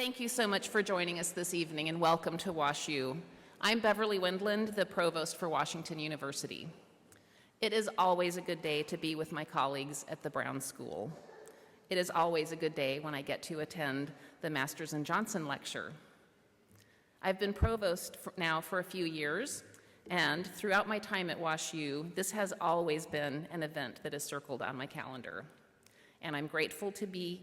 Thank you so much for joining us this evening, and welcome to WashU. I'm Beverly Wendland, the Provost for Washington University. It is always a good day to be with my colleagues at the Brown School. It is always a good day when I get to attend the Masters and Johnson Lecture. I've been Provost now for a few years, and throughout my time at WashU, this has always been an event that is circled on my calendar. And I'm grateful to be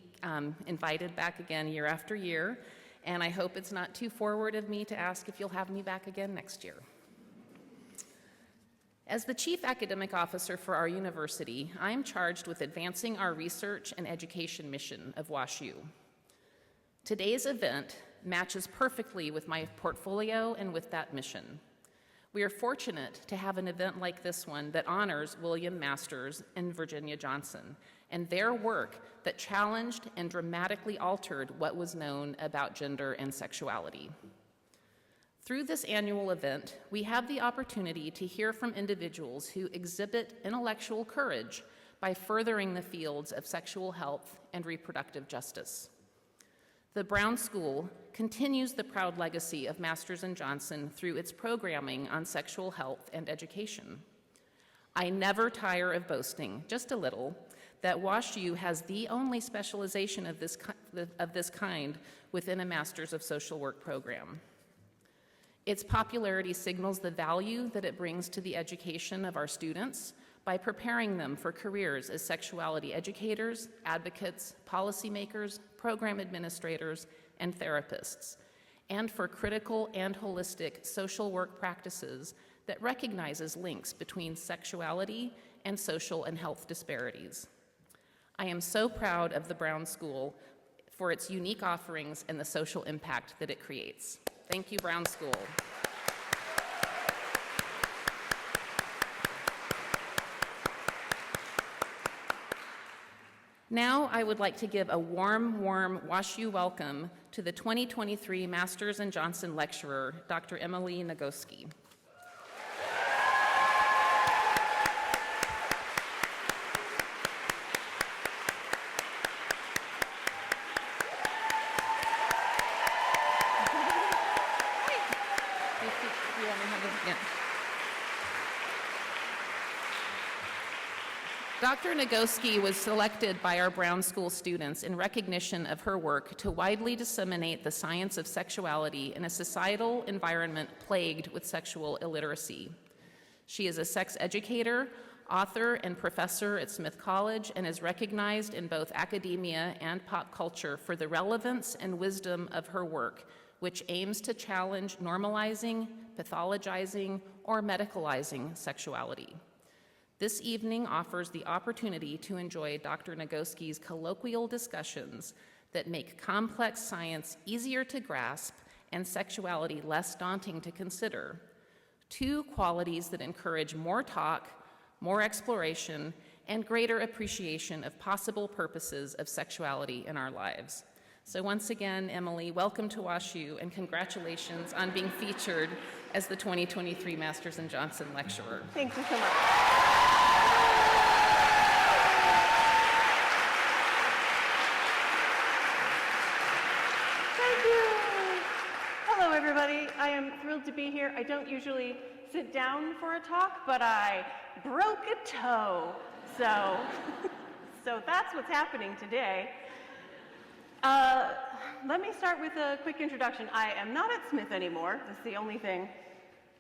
invited back again year after year, and I hope it's not too forward of me to ask if you'll have me back again next year. As the Chief Academic Officer for our university, I am charged with advancing our research and education mission of WashU. Today's event matches perfectly with my portfolio and with that mission. We are fortunate to have an event like this one that honors William Masters and Virginia Johnson and their work that challenged and dramatically altered what was known about gender and sexuality. Through this annual event, we have the opportunity to hear from individuals who exhibit intellectual courage by furthering the fields of sexual health and reproductive justice. The Brown School continues the proud legacy of Masters and Johnson through its programming on sexual health and education. I never tire of boasting, just a little, that WashU has the only specialization of this kind within a Master's of Social Work program. Its popularity signals the value that it brings to the education of our students by preparing them for careers as sexuality educators, advocates, policymakers, program administrators, and therapists, and for critical and holistic social work practices that recognizes links between sexuality and social and health disparities. I am so proud of the Brown School for its unique offerings and the social impact that it creates. Thank you, Brown School. Now, I would like to give a warm WashU welcome to the 2023 Masters and Johnson Lecturer, Dr. Emily Nagoski. Dr. Nagoski was selected by our Brown School students in recognition of her work to widely disseminate the science of sexuality in a societal environment plagued with sexual illiteracy. She is a sex educator, author, and professor at Smith College, and is recognized in both academia and pop culture for the relevance and wisdom of her work, which aims to challenge normalizing, pathologizing, or medicalizing sexuality. This evening offers the opportunity to enjoy Dr. Nagoski's colloquial discussions that make complex science easier to grasp and sexuality less daunting to consider, two qualities that encourage more talk, more exploration, and greater appreciation of possible purposes of sexuality in our lives. So once again, Emily, welcome to WashU, and congratulations on being featured as the 2023 Masters and Johnson Lecturer. Thank you so much. Thank you. Hello, everybody. I am thrilled to be here. I don't usually sit down for a talk, but I broke a toe. So that's what's happening today. Let me start with a quick introduction. I am not at Smith anymore. That's the only thing.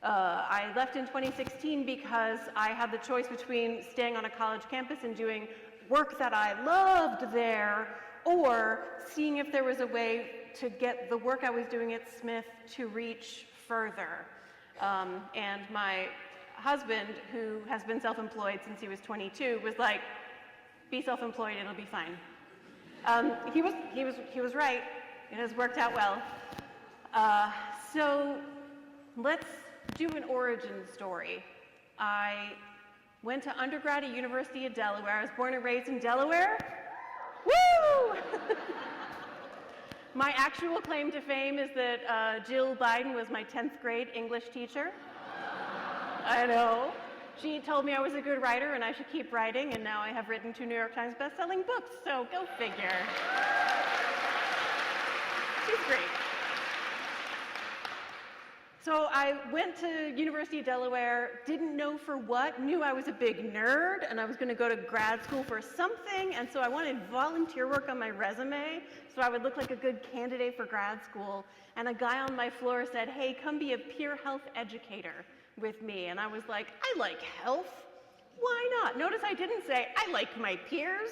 I left in 2016 because I had the choice between staying on a college campus and doing work that I loved there, or seeing if there was a way to get the work I was doing at Smith to reach further. And my husband, who has been self-employed since he was 22, was like, be self-employed, it'll be fine. He was right. It has worked out well. So let's do an origin story. I went to undergrad at University of Delaware. I was born and raised in Delaware. Woo! My actual claim to fame is that Jill Biden was my 10th grade English teacher. I know. She told me I was a good writer and I should keep writing, and now I have written 2 New York Times bestselling books, so go figure. She's great. So I went to University of Delaware, didn't know for what, knew I was a big nerd and I was going to go to grad school for something, and so I wanted volunteer work on my resume so I would look like a good candidate for grad school. And a guy on my floor said, hey, come be a peer health educator with me. And I was like, I like health. Why not? Notice I didn't say, I like my peers.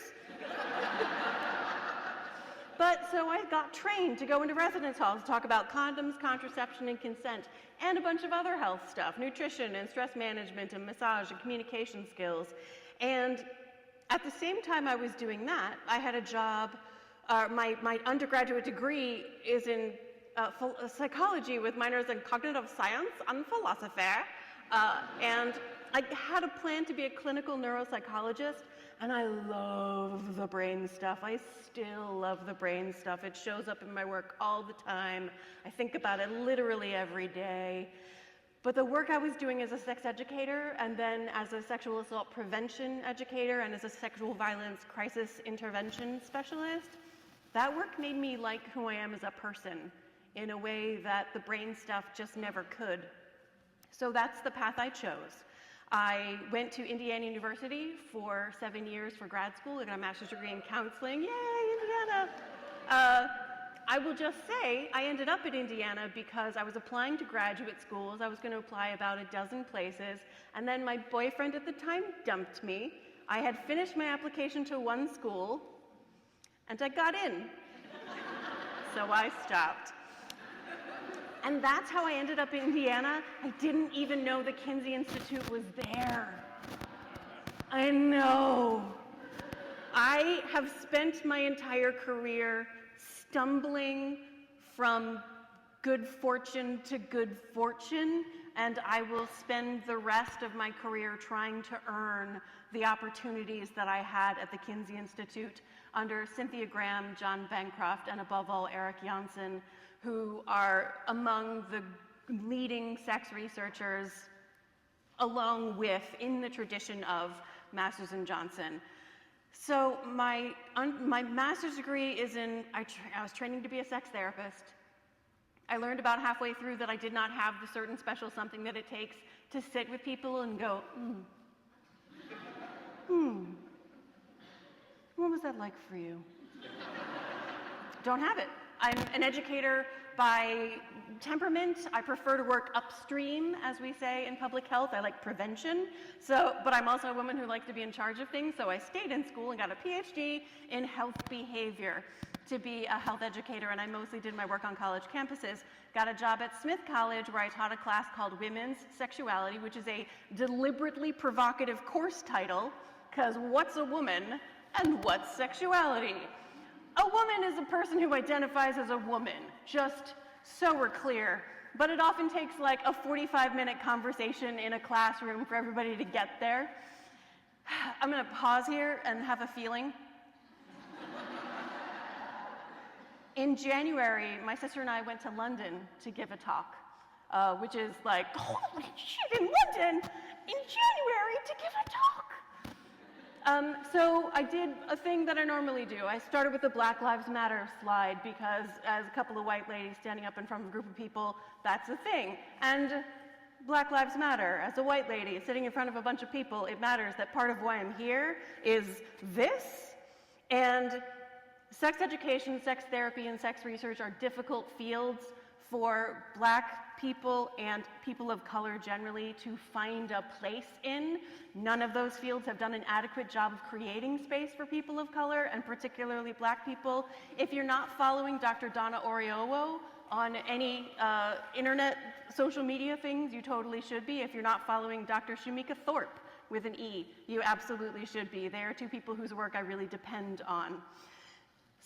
But so I got trained to go into residence halls to talk about condoms, contraception, and consent, and a bunch of other health stuff, nutrition and stress management and massage and communication skills. And at the same time I was doing that, I had a job, my undergraduate degree is in psychology with minors in cognitive science and philosophy. And I had a plan to be a clinical neuropsychologist, and I love the brain stuff. I still love the brain stuff. It shows up in my work all the time. I think about it literally every day. But the work I was doing as a sex educator, and then as a sexual assault prevention educator, and as a sexual violence crisis intervention specialist, that work made me like who I am as a person in a way that the brain stuff just never could. So that's the path I chose. I went to Indiana University for 7 years for grad school. I got a master's degree in counseling. Yay, Indiana! I will just say I ended up at Indiana because I was applying to graduate schools. I was going to apply about a dozen places, and then my boyfriend at the time dumped me. I had finished my application to one school, and I got in. So I stopped. And that's how I ended up in Indiana. I didn't even know the Kinsey Institute was there. I know. I have spent my entire career stumbling from good fortune to good fortune, and I will spend the rest of my career trying to earn the opportunities that I had at the Kinsey Institute under Cynthia Graham, John Bancroft, and above all, Eric Janssen, who are among the leading sex researchers along with in the tradition of Masters and Johnson. So my master's degree is in, I was training to be a sex therapist. I learned about halfway through that I did not have the certain special something that it takes to sit with people and go, what was that like for you? Don't have it. I'm an educator by temperament. I prefer to work upstream, as we say in public health. I like prevention. But I'm also a woman who likes to be in charge of things, so I stayed in school and got a PhD in health behavior to be a health educator, and I mostly did my work on college campuses. Got a job at Smith College where I taught a class called Women's Sexuality, which is a deliberately provocative course title, because what's a woman and what's sexuality? A woman is a person who identifies as a woman, just so we're clear. But it often takes like a 45-minute conversation in a classroom for everybody to get there. I'm going to pause here and have a feeling. In January, my sister and I went to London to give a talk, which is like, holy shit, in London in January to give a talk. So I did a thing that I normally do. I started with the Black Lives Matter slide because as a couple of white ladies standing up in front of a group of people, that's a thing. And Black Lives Matter, as a white lady sitting in front of a bunch of people, it matters that part of why I'm here is this. And sex education, sex therapy, and sex research are difficult fields for Black people and people of color generally to find a place in. None of those fields have done an adequate job of creating space for people of color, and particularly Black people. If you're not following Dr. Donna Oriowo on any internet social media things, you totally should be. If you're not following Dr. Shumika Thorpe with an E, you absolutely should be. They are two people whose work I really depend on.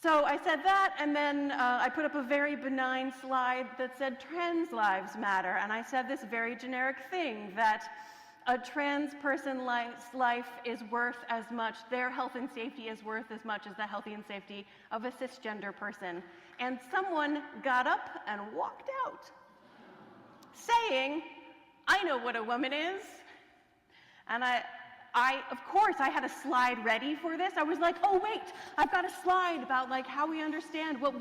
So I said that, and then I put up a very benign slide that said trans lives matter, and I said this very generic thing, that a trans person's life is worth as much, their health and safety is worth as much as the health and safety of a cisgender person. And someone got up and walked out, saying, I know what a woman is. And of course, I had a slide ready for this. I was like, oh wait, I've got a slide about like how we understand what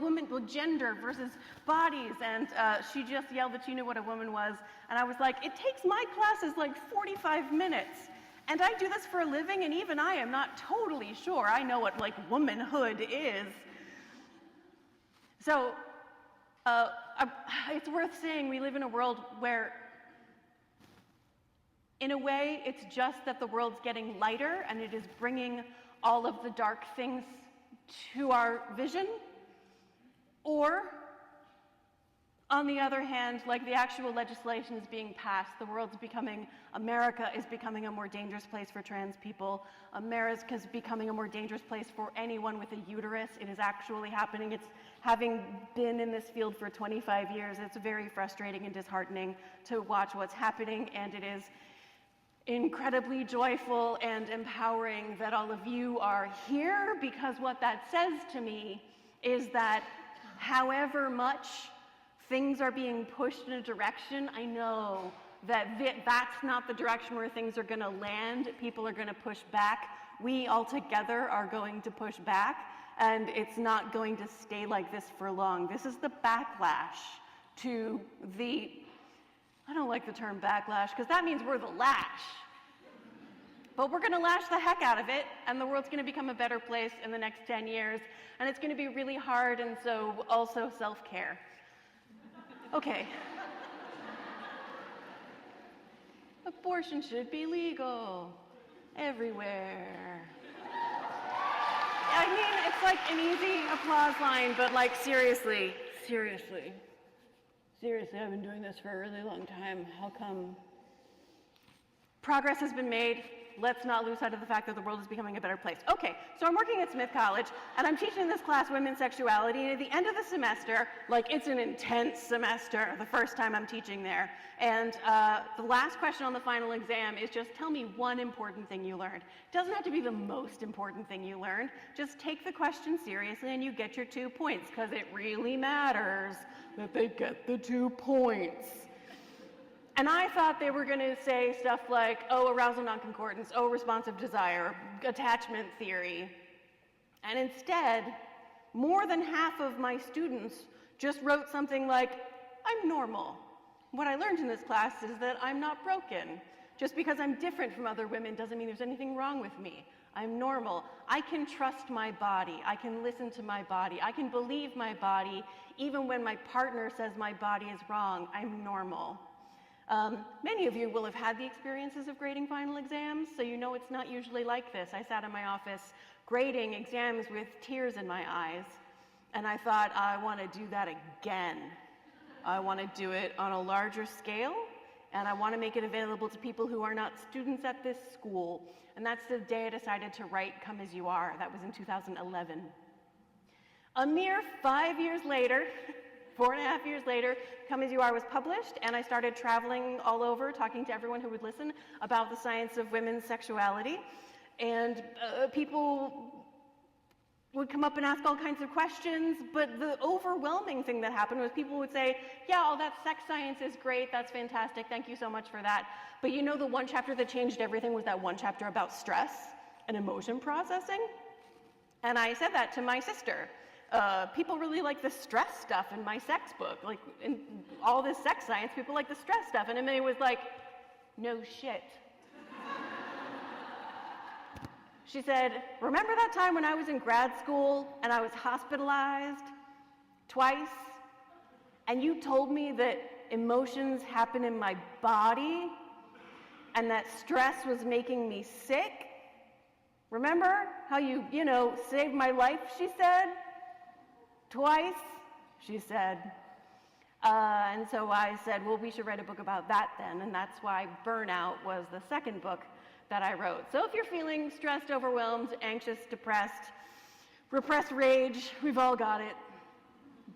gender versus bodies. And she just yelled that she knew what a woman was. And I was like, it takes my classes like 45 minutes. And I do this for a living, and even I am not totally sure I know what like womanhood is. So it's worth saying we live in a world where, in a way, it's just that the world's getting lighter and it is bringing all of the dark things to our vision. Or, on the other hand, like the actual legislation is being passed, America is becoming a more dangerous place for trans people. America is becoming a more dangerous place for anyone with a uterus. It is actually happening. It's having been in this field for 25 years. It's very frustrating and disheartening to watch what's happening, and it is incredibly joyful and empowering that all of you are here, because what that says to me is that however much things are being pushed in a direction, I know that that's not the direction where things are going to land. People are going to push back. We all together are going to push back, and it's not going to stay like this for long. This is the backlash to the, I don't like the term backlash, because that means we're the lash. But we're going to lash the heck out of it, and the world's going to become a better place in the next 10 years, and it's going to be really hard, and so also self-care. Okay. Abortion should be legal everywhere. I mean, it's like an easy applause line, but like seriously, I've been doing this for a really long time. How come? Progress has been made. Let's not lose sight of the fact that the world is becoming a better place. Okay, so I'm working at Smith College, and I'm teaching this class, Women's Sexuality, and at the end of the semester, like it's an intense semester, the first time I'm teaching there, and the last question on the final exam is just tell me one important thing you learned. It doesn't have to be the most important thing you learned. Just take the question seriously and you get your 2 points, because it really matters that they get the 2 points. And I thought they were going to say stuff like, oh, arousal nonconcordance, oh, responsive desire, attachment theory. And instead, more than half of my students just wrote something like, I'm normal. What I learned in this class is that I'm not broken. Just because I'm different from other women doesn't mean there's anything wrong with me. I'm normal. I can trust my body. I can listen to my body. I can believe my body even when my partner says my body is wrong. I'm normal. Many of you will have had the experiences of grading final exams, so you know it's not usually like this. I sat in my office grading exams with tears in my eyes, and I thought, I want to do that again. I want to do it on a larger scale, and I want to make it available to people who are not students at this school. And that's the day I decided to write Come As You Are. That was in 2011. A mere 5 years later, 4.5 years later, Come As You Are was published, and I started traveling all over, talking to everyone who would listen about the science of women's sexuality. And people would come up and ask all kinds of questions, but the overwhelming thing that happened was people would say, yeah, all that sex science is great, that's fantastic, thank you so much for that. But you know the one chapter that changed everything was that one chapter about stress and emotion processing? And I said that to my sister. People really like the stress stuff in my sex book. Like, in all this sex science, people like the stress stuff. And Emily was like, no shit. She said, remember that time when I was in grad school and I was hospitalized twice? And you told me that emotions happen in my body and that stress was making me sick? Remember how you saved my life, she said? Twice, she said. And so I said, well, we should write a book about that then, and that's why Burnout was the second book that I wrote. So if you're feeling stressed, overwhelmed, anxious, depressed, repressed rage, we've all got it.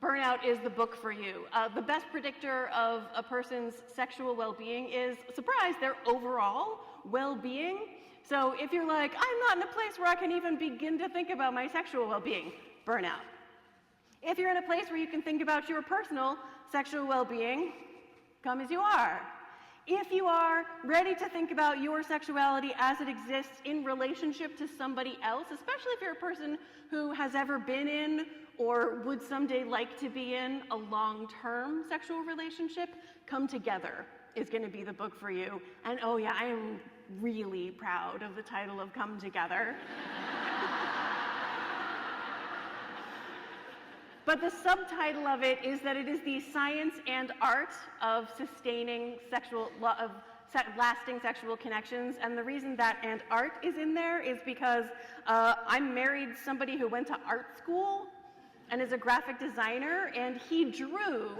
Burnout is the book for you. The best predictor of a person's sexual well-being is, surprise, their overall well-being. So if you're like, I'm not in a place where I can even begin to think about my sexual well-being, burnout. If you're in a place where you can think about your personal sexual well-being, Come As You Are. If you are ready to think about your sexuality as it exists in relationship to somebody else, especially if you're a person who has ever been in or would someday like to be in a long-term sexual relationship, Come Together is going to be the book for you. And oh yeah, I am really proud of the title of Come Together. But the subtitle of it is that it is the science and art of sustaining lasting sexual connections. And the reason that and art is in there is because I married somebody who went to art school and is a graphic designer, and he drew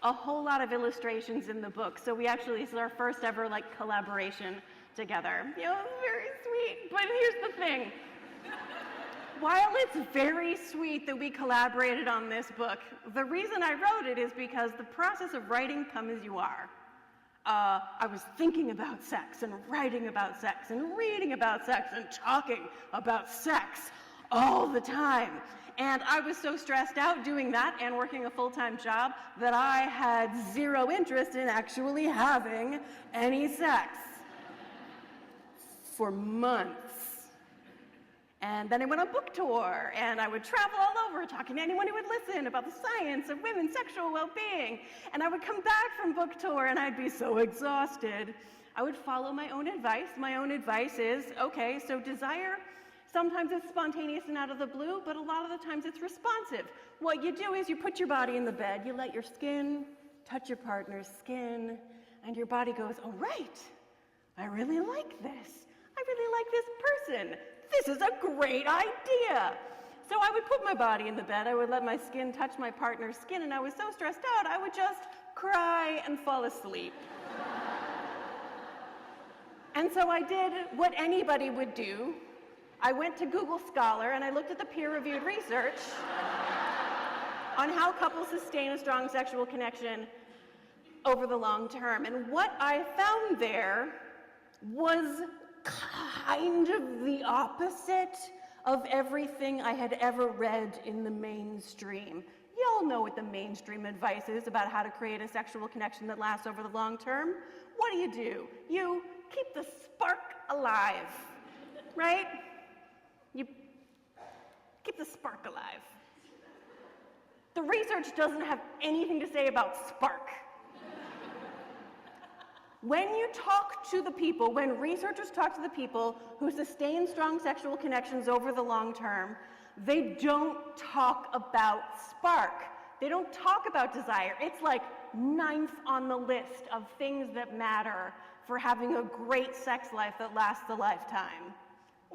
a whole lot of illustrations in the book. So we actually, this is our first ever collaboration together. You know, very sweet. But here's the thing. While it's very sweet that we collaborated on this book, the reason I wrote it is because the process of writing Come As You Are. I was thinking about sex and writing about sex and reading about sex and talking about sex all the time. And I was so stressed out doing that and working a full-time job that I had zero interest in actually having any sex for months. And then I went on book tour, and I would travel all over talking to anyone who would listen about the science of women's sexual well-being. And I would come back from book tour, and I'd be so exhausted. I would follow my own advice. My own advice is, okay, so desire, sometimes it's spontaneous and out of the blue, but a lot of the times it's responsive. What you do is you put your body in the bed, you let your skin touch your partner's skin, and your body goes, oh, right, I really like this. I really like this person. This is a great idea. So I would put my body in the bed, I would let my skin touch my partner's skin, and I was so stressed out, I would just cry and fall asleep. And so I did what anybody would do. I went to Google Scholar and I looked at the peer-reviewed research on how couples sustain a strong sexual connection over the long term. And what I found there was kind of the opposite of everything I had ever read in the mainstream. Y'all know what the mainstream advice is about how to create a sexual connection that lasts over the long term. What do? You keep the spark alive, right? You keep the spark alive. The research doesn't have anything to say about spark. When you talk to the people, when researchers talk to the people who sustain strong sexual connections over the long term, they don't talk about spark. They don't talk about desire. It's like 9th on the list of things that matter for having a great sex life that lasts a lifetime.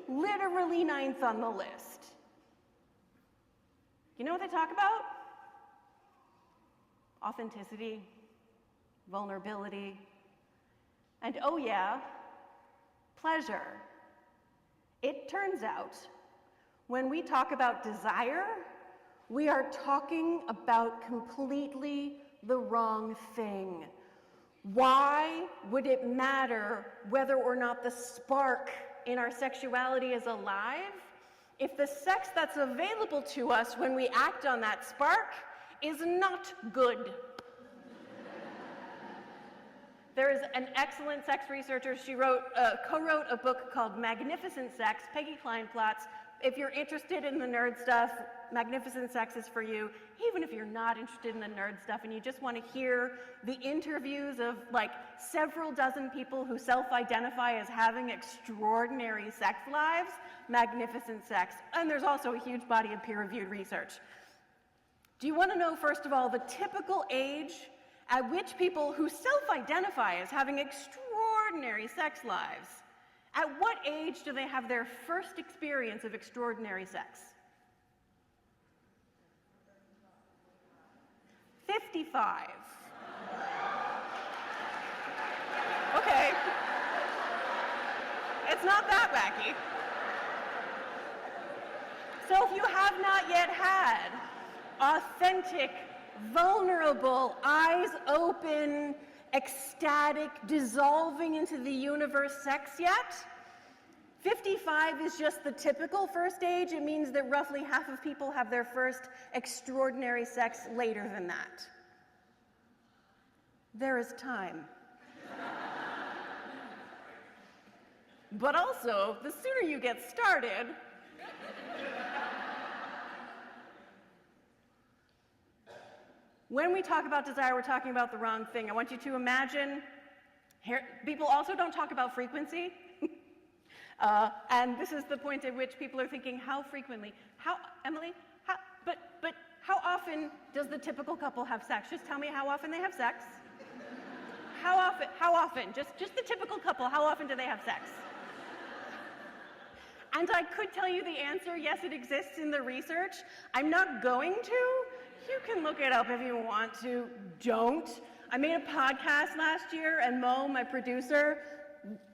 Literally 9th on the list. You know what they talk about? Authenticity, vulnerability, and oh yeah, pleasure. It turns out, when we talk about desire, we are talking about completely the wrong thing. Why would it matter whether or not the spark in our sexuality is alive if the sex that's available to us when we act on that spark is not good? There is an excellent sex researcher. She co-wrote a book called Magnificent Sex, Peggy Kleinplatz. If you're interested in the nerd stuff, Magnificent Sex is for you. Even if you're not interested in the nerd stuff and you just want to hear the interviews of several dozen people who self-identify as having extraordinary sex lives, Magnificent Sex. And there's also a huge body of peer-reviewed research. Do you want to know, first of all, the typical age at which people who self-identify as having extraordinary sex lives, at what age do they have their first experience of extraordinary sex? 55. Okay. It's not that wacky. So if you have not yet had authentic, vulnerable, eyes open, ecstatic, dissolving into the universe sex yet, 55 is just the typical first age. It means that roughly half of people have their first extraordinary sex later than that. There is time. But also, the sooner you get started, when we talk about desire, we're talking about the wrong thing. I want you to imagine, people also don't talk about frequency. And this is the point at which people are thinking, how frequently? Emily, but how often does the typical couple have sex? Just tell me how often they have sex. How often? Just the typical couple, how often do they have sex? And I could tell you the answer, yes, it exists in the research. I'm not going to. You can look it up if you want to. Don't. I made a podcast last year, and Mo, my producer,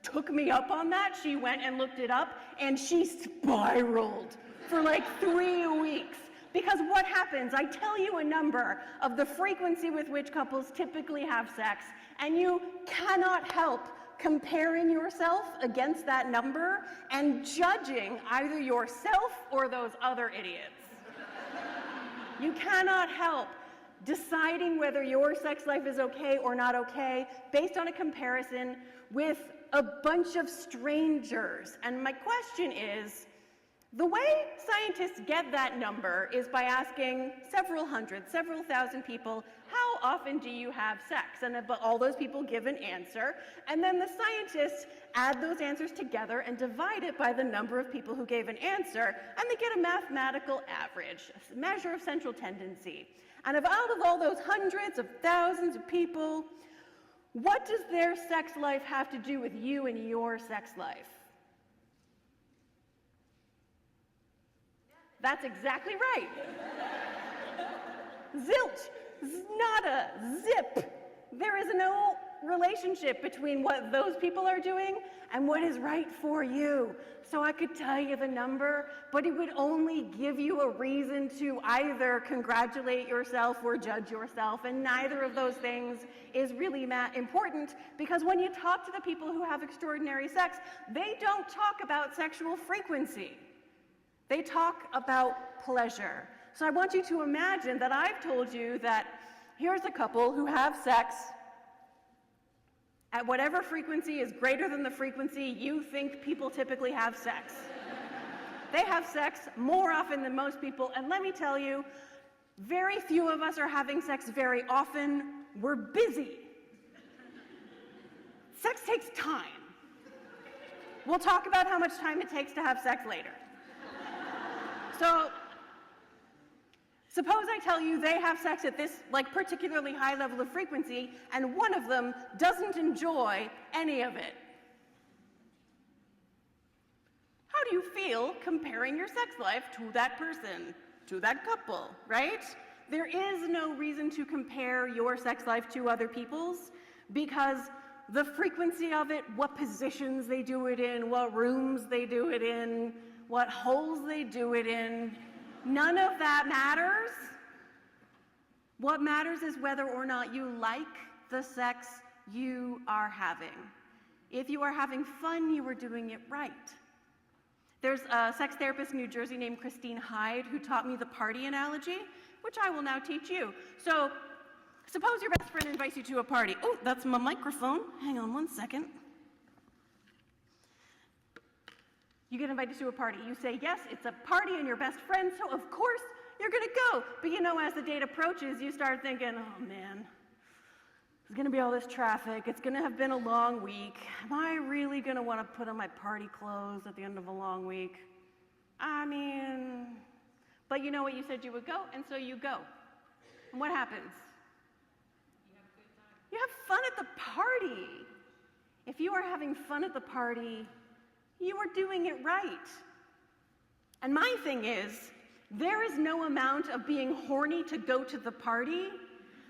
took me up on that. She went and looked it up, and she spiraled for like 3 weeks. Because what happens, I tell you a number of the frequency with which couples typically have sex, and you cannot help comparing yourself against that number and judging either yourself or those other idiots. You cannot help deciding whether your sex life is okay or not okay based on a comparison with a bunch of strangers. And my question is, the way scientists get that number is by asking several hundred, several thousand people, how often do you have sex? And all those people give an answer, and then the scientists add those answers together and divide it by the number of people who gave an answer, and they get a mathematical average, a measure of central tendency. And out of all those hundreds of thousands of people, what does their sex life have to do with you and your sex life? That's exactly right. Zilch, nada, zip. There is no relationship between what those people are doing and what is right for you. So I could tell you the number, but it would only give you a reason to either congratulate yourself or judge yourself, and neither of those things is really important, because when you talk to the people who have extraordinary sex, they don't talk about sexual frequency. They talk about pleasure. So I want you to imagine that I've told you that here's a couple who have sex at whatever frequency is greater than the frequency you think people typically have sex. They have sex more often than most people, and let me tell you, very few of us are having sex very often. We're busy. Sex takes time. We'll talk about how much time it takes to have sex later. So, suppose I tell you they have sex at this particularly high level of frequency, and one of them doesn't enjoy any of it. How do you feel comparing your sex life to that person, to that couple, right? There is no reason to compare your sex life to other people's, because the frequency of it, what positions they do it in, what rooms they do it in, what holes they do it in, none of that matters. What matters is whether or not you like the sex you are having. If you are having fun, you are doing it right. There's a sex therapist in New Jersey named Christine Hyde who taught me the party analogy, which I will now teach you. So, suppose your best friend invites you to a party. Oh, that's my microphone. Hang on one second. You get invited to a party. You say, yes, it's a party and your best friend, so of course you're going to go. But as the date approaches, you start thinking, oh man, there's going to be all this traffic. It's going to have been a long week. Am I really going to want to put on my party clothes at the end of a long week? But you know what, you said you would go, and so you go. And what happens? You have fun at the party. If you are having fun at the party, you are doing it right. And my thing is, there is no amount of being horny to go to the party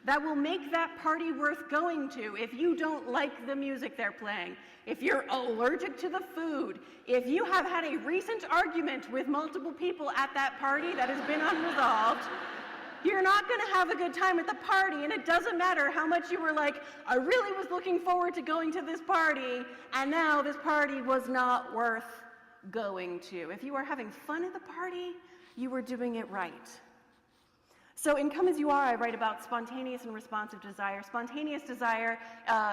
that will make that party worth going to if you don't like the music they're playing, if you're allergic to the food, if you have had a recent argument with multiple people at that party that has been unresolved. You're not going to have a good time at the party, and it doesn't matter how much you were like, I really was looking forward to going to this party, and now this party was not worth going to. If you are having fun at the party, you are doing it right. So in Come As You Are, I write about spontaneous and responsive desire. Spontaneous desire,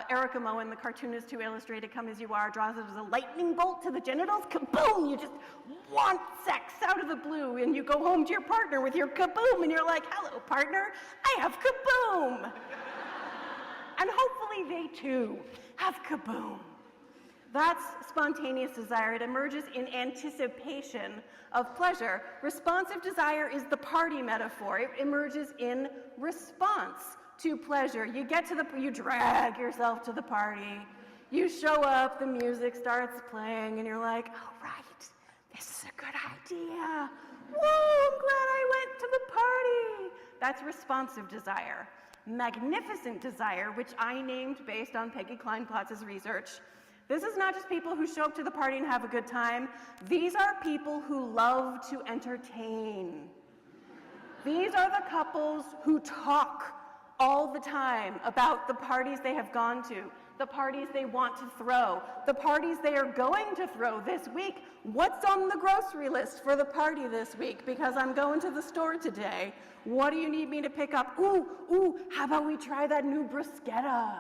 Erica Moen, the cartoonist who illustrated Come As You Are, draws it as a lightning bolt to the genitals. Kaboom! You just want sex out of the blue, and you go home to your partner with your kaboom, and you're like, hello, partner, I have kaboom! And hopefully they too have kaboom. That's spontaneous desire. It emerges in anticipation of pleasure. Responsive desire is the party metaphor. It emerges in response to pleasure. You drag yourself to the party. You show up, the music starts playing, and you're like, all right, this is a good idea. Whoa, I'm glad I went to the party. That's responsive desire. Magnificent desire, which I named based on Peggy Kleinplatz's research. This is not just people who show up to the party and have a good time. These are people who love to entertain. These are the couples who talk all the time about the parties they have gone to, the parties they want to throw, the parties they are going to throw this week. What's on the grocery list for the party this week? Because I'm going to the store today. What do you need me to pick up? Ooh, how about we try that new bruschetta?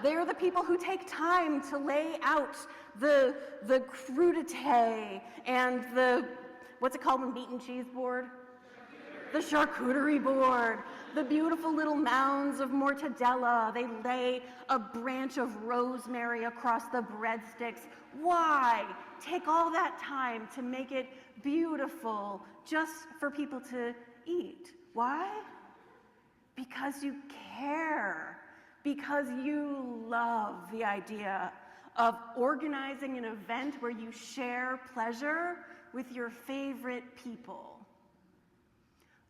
They're the people who take time to lay out the crudité and what's it called, the meat and cheese board? The charcuterie board, the beautiful little mounds of mortadella. They lay a branch of rosemary across the breadsticks. Why? Take all that time to make it beautiful just for people to eat. Why? Because you care. Because you love the idea of organizing an event where you share pleasure with your favorite people.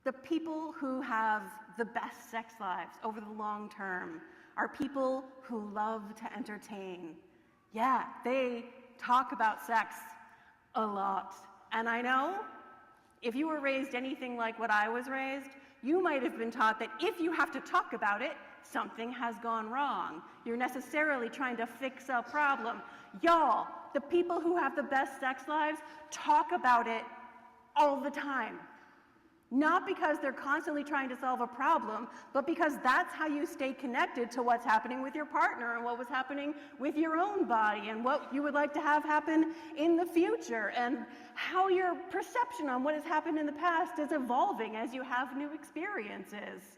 The people who have the best sex lives over the long term are people who love to entertain. Yeah, they talk about sex a lot. And I know if you were raised anything like what I was raised, you might have been taught that if you have to talk about it, something has gone wrong. You're necessarily trying to fix a problem. Y'all, the people who have the best sex lives talk about it all the time. Not because they're constantly trying to solve a problem, but because that's how you stay connected to what's happening with your partner and what was happening with your own body and what you would like to have happen in the future and how your perception on what has happened in the past is evolving as you have new experiences.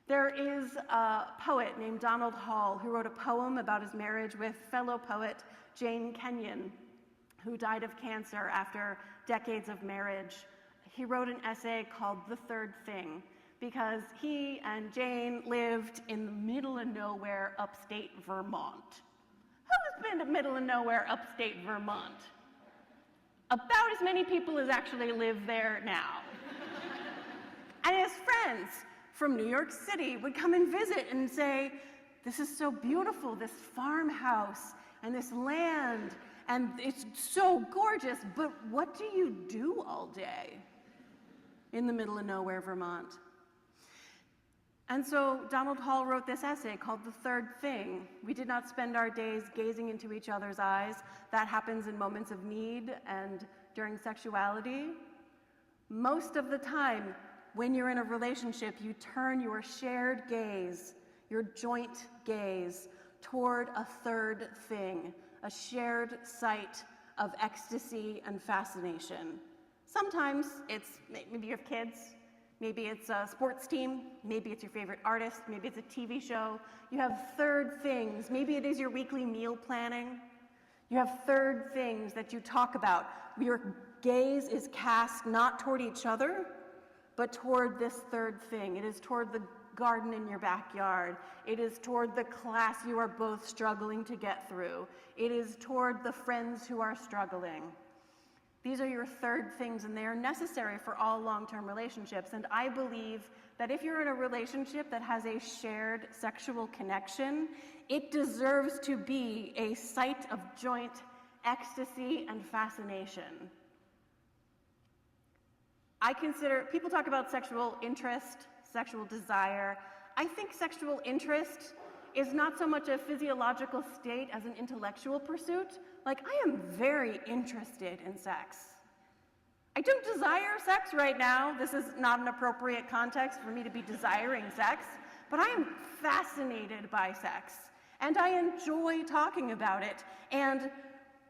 There is a poet named Donald Hall who wrote a poem about his marriage with fellow poet Jane Kenyon, who died of cancer after decades of marriage. He wrote an essay called The Third Thing because he and Jane lived in the middle of nowhere, upstate Vermont. Who's been to middle of nowhere, upstate Vermont? About as many people as actually live there now. And his friends from New York City would come and visit and say, this is so beautiful, this farmhouse and this land, and it's so gorgeous, but what do you do all day in the middle of nowhere, Vermont? And so Donald Hall wrote this essay called The Third Thing. We did not spend our days gazing into each other's eyes. That happens in moments of need and during sexuality. Most of the time, when you're in a relationship, you turn your shared gaze, your joint gaze, toward a third thing, a shared site of ecstasy and fascination. Sometimes it's, maybe you have kids, maybe it's a sports team, maybe it's your favorite artist, maybe it's a TV show. You have third things. Maybe it is your weekly meal planning. You have third things that you talk about. Your gaze is cast not toward each other, but toward this third thing. It is toward the garden in your backyard. It is toward the class you are both struggling to get through. It is toward the friends who are struggling. These are your third things, and they are necessary for all long-term relationships. And I believe that if you're in a relationship that has a shared sexual connection, it deserves to be a site of joint ecstasy and fascination. People talk about sexual interest, sexual desire. I think sexual interest is not so much a physiological state as an intellectual pursuit. Like, I am very interested in sex. I don't desire sex right now. This is not an appropriate context for me to be desiring sex, but I am fascinated by sex, and I enjoy talking about it, and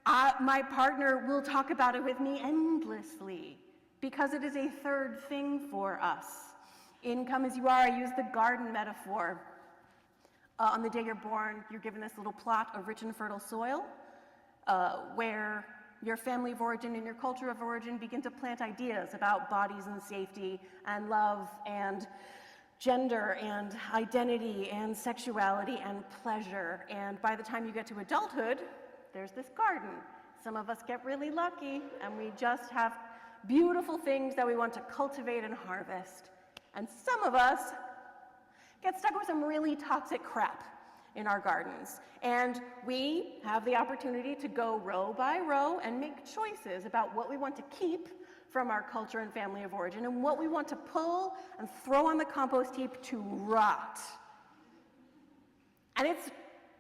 my partner will talk about it with me endlessly, because it is a third thing for us. In Come As You Are, I use the garden metaphor. On the day you're born, you're given this little plot of rich and fertile soil, where your family of origin and your culture of origin begin to plant ideas about bodies and safety and love and gender and identity and sexuality and pleasure. And by the time you get to adulthood, there's this garden. Some of us get really lucky and we just have beautiful things that we want to cultivate and harvest. And some of us get stuck with some really toxic crap in our gardens. And we have the opportunity to go row by row and make choices about what we want to keep from our culture and family of origin and what we want to pull and throw on the compost heap to rot. And it's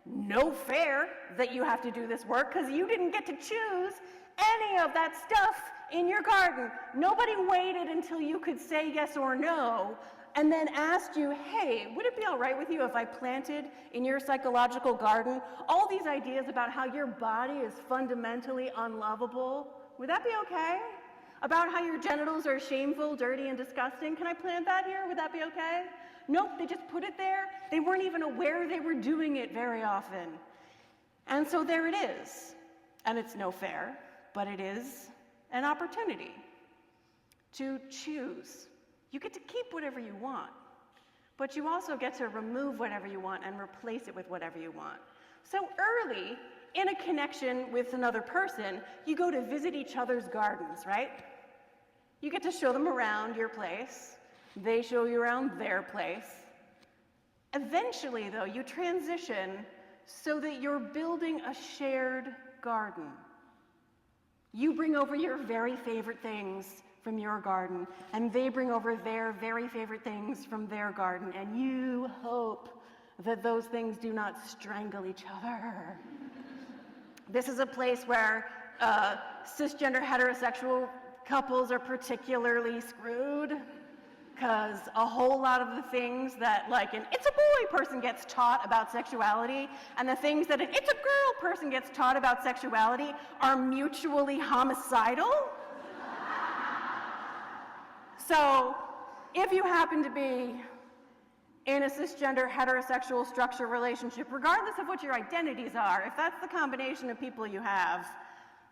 no fair that you have to do this work because you didn't get to choose any of that stuff in your garden. Nobody waited until you could say yes or no and then asked you, hey, would it be all right with you if I planted in your psychological garden all these ideas about how your body is fundamentally unlovable? Would that be okay? About how your genitals are shameful, dirty, and disgusting? Can I plant that here? Would that be okay? Nope, they just put it there. They weren't even aware they were doing it very often. And so there it is. And it's no fair, but it is an opportunity to choose. You get to keep whatever you want, but you also get to remove whatever you want and replace it with whatever you want. So early in a connection with another person, you go to visit each other's gardens, right? You get to show them around your place. They show you around their place. Eventually, though, you transition so that you're building a shared garden. You bring over your very favorite things from your garden, and they bring over their very favorite things from their garden, and you hope that those things do not strangle each other. This is a place where cisgender heterosexual couples are particularly screwed, because a whole lot of the things that like an it's a boy person gets taught about sexuality and the things that an it's a girl person gets taught about sexuality are mutually homicidal. So if you happen to be in a cisgender heterosexual structure relationship, regardless of what your identities are, if that's the combination of people you have,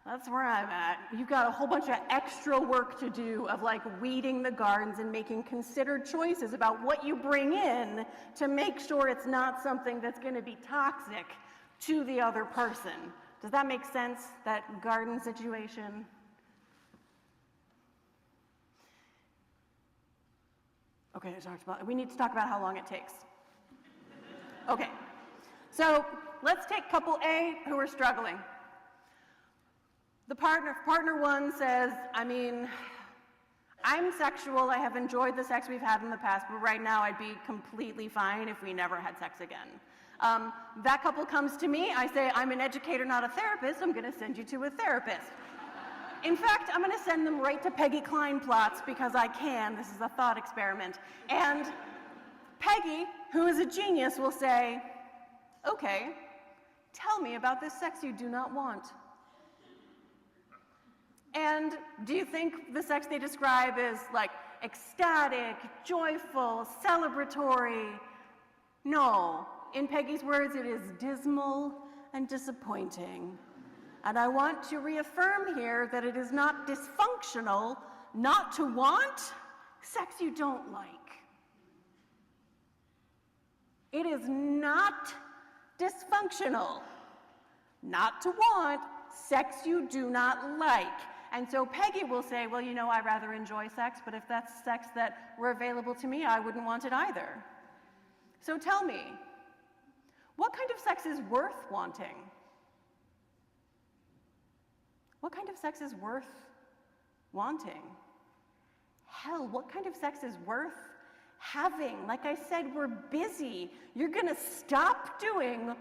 that's where I'm at. You've got a whole bunch of extra work to do of like weeding the gardens and making considered choices about what you bring in to make sure it's not something that's going to be toxic to the other person. Does that make sense, that garden situation? Okay, we need to talk about how long it takes. Okay, so let's take couple A who are struggling. The partner one says, I'm sexual, I have enjoyed the sex we've had in the past, but right now I'd be completely fine if we never had sex again. That couple comes to me, I say, I'm an educator, not a therapist, I'm gonna send you to a therapist. In fact, I'm gonna send them right to Peggy Klein plots because I can, this is a thought experiment. And Peggy, who is a genius, will say, okay, tell me about this sex you do not want. And do you think the sex they describe is like ecstatic, joyful, celebratory? No. In Peggy's words, it is dismal and disappointing. And I want to reaffirm here that it is not dysfunctional not to want sex you don't like. It is not dysfunctional not to want sex you do not like. And so Peggy will say, well, you know, I rather enjoy sex, but if that's sex that were available to me, I wouldn't want it either. So tell me, what kind of sex is worth wanting? What kind of sex is worth wanting? Hell, what kind of sex is worth having? Like I said, we're busy. You're gonna stop doing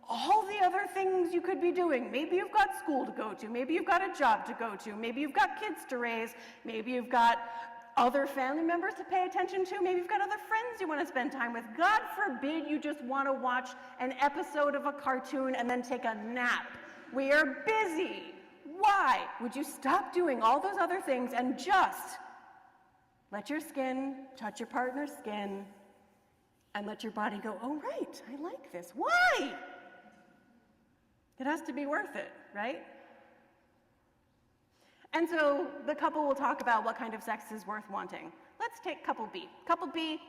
all the other things you could be doing. Maybe you've got school to go to, maybe you've got a job to go to, maybe you've got kids to raise, maybe you've got other family members to pay attention to, maybe you've got other friends you want to spend time with. God forbid you just want to watch an episode of a cartoon and then take a nap. We are busy. Why would you stop doing all those other things and just let your skin touch your partner's skin and let your body go, oh, right, I like this. Why? It has to be worth it, right? And so the couple will talk about what kind of sex is worth wanting. Let's take couple B. Couple B,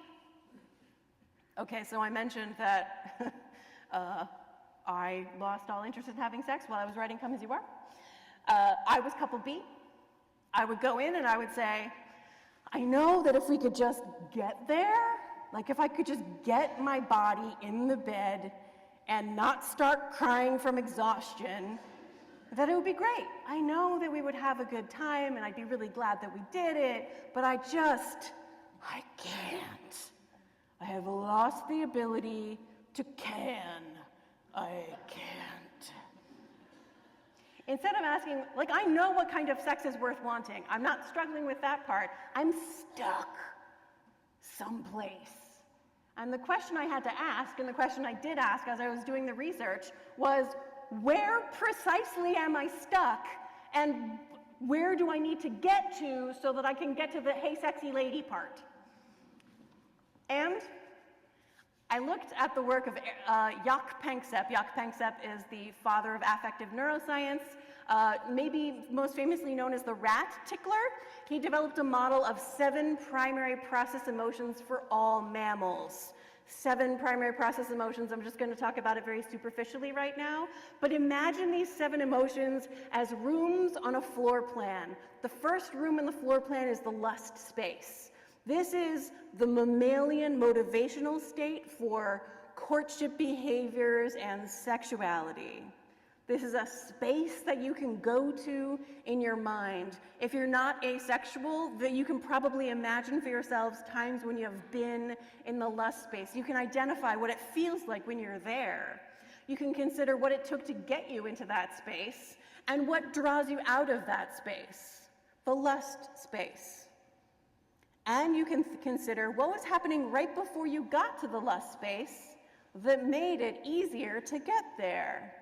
okay, so I mentioned that I lost all interest in having sex while I was writing Come As You Are. I was couple B. I would go in and I would say, I know that if we could just get there, like if I could just get my body in the bed and not start crying from exhaustion, that it would be great. I know that we would have a good time and I'd be really glad that we did it, but I can't. I have lost the ability to can. I can't. Instead of asking, like, I know what kind of sex is worth wanting. I'm not struggling with that part. I'm stuck someplace. And the question I had to ask, and the question I did ask as I was doing the research, was where precisely am I stuck, and where do I need to get to so that I can get to the hey sexy lady part? And I looked at the work of Jaak Panksepp. Jaak Panksepp is the father of affective neuroscience, maybe most famously known as the rat tickler. He developed a model of 7 primary process emotions for all mammals. 7 primary process emotions. I'm just going to talk about it very superficially right now. But imagine these 7 emotions as rooms on a floor plan. The first room in the floor plan is the lust space. This is the mammalian motivational state for courtship behaviors and sexuality. This is a space that you can go to in your mind. If you're not asexual, that you can probably imagine for yourselves times when you have been in the lust space. You can identify what it feels like when you're there. You can consider what it took to get you into that space and what draws you out of that space, the lust space. And you can consider what was happening right before you got to the lust space that made it easier to get there.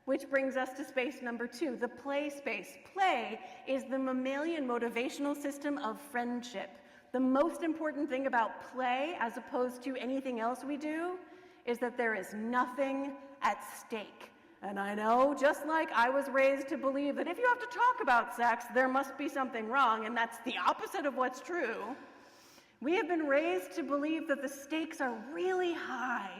Which brings us to space number 2, the play space. Play is the mammalian motivational system of friendship. The most important thing about play, as opposed to anything else we do, is that there is nothing at stake. And I know, just like I was raised to believe that if you have to talk about sex, there must be something wrong, and that's the opposite of what's true. We have been raised to believe that the stakes are really high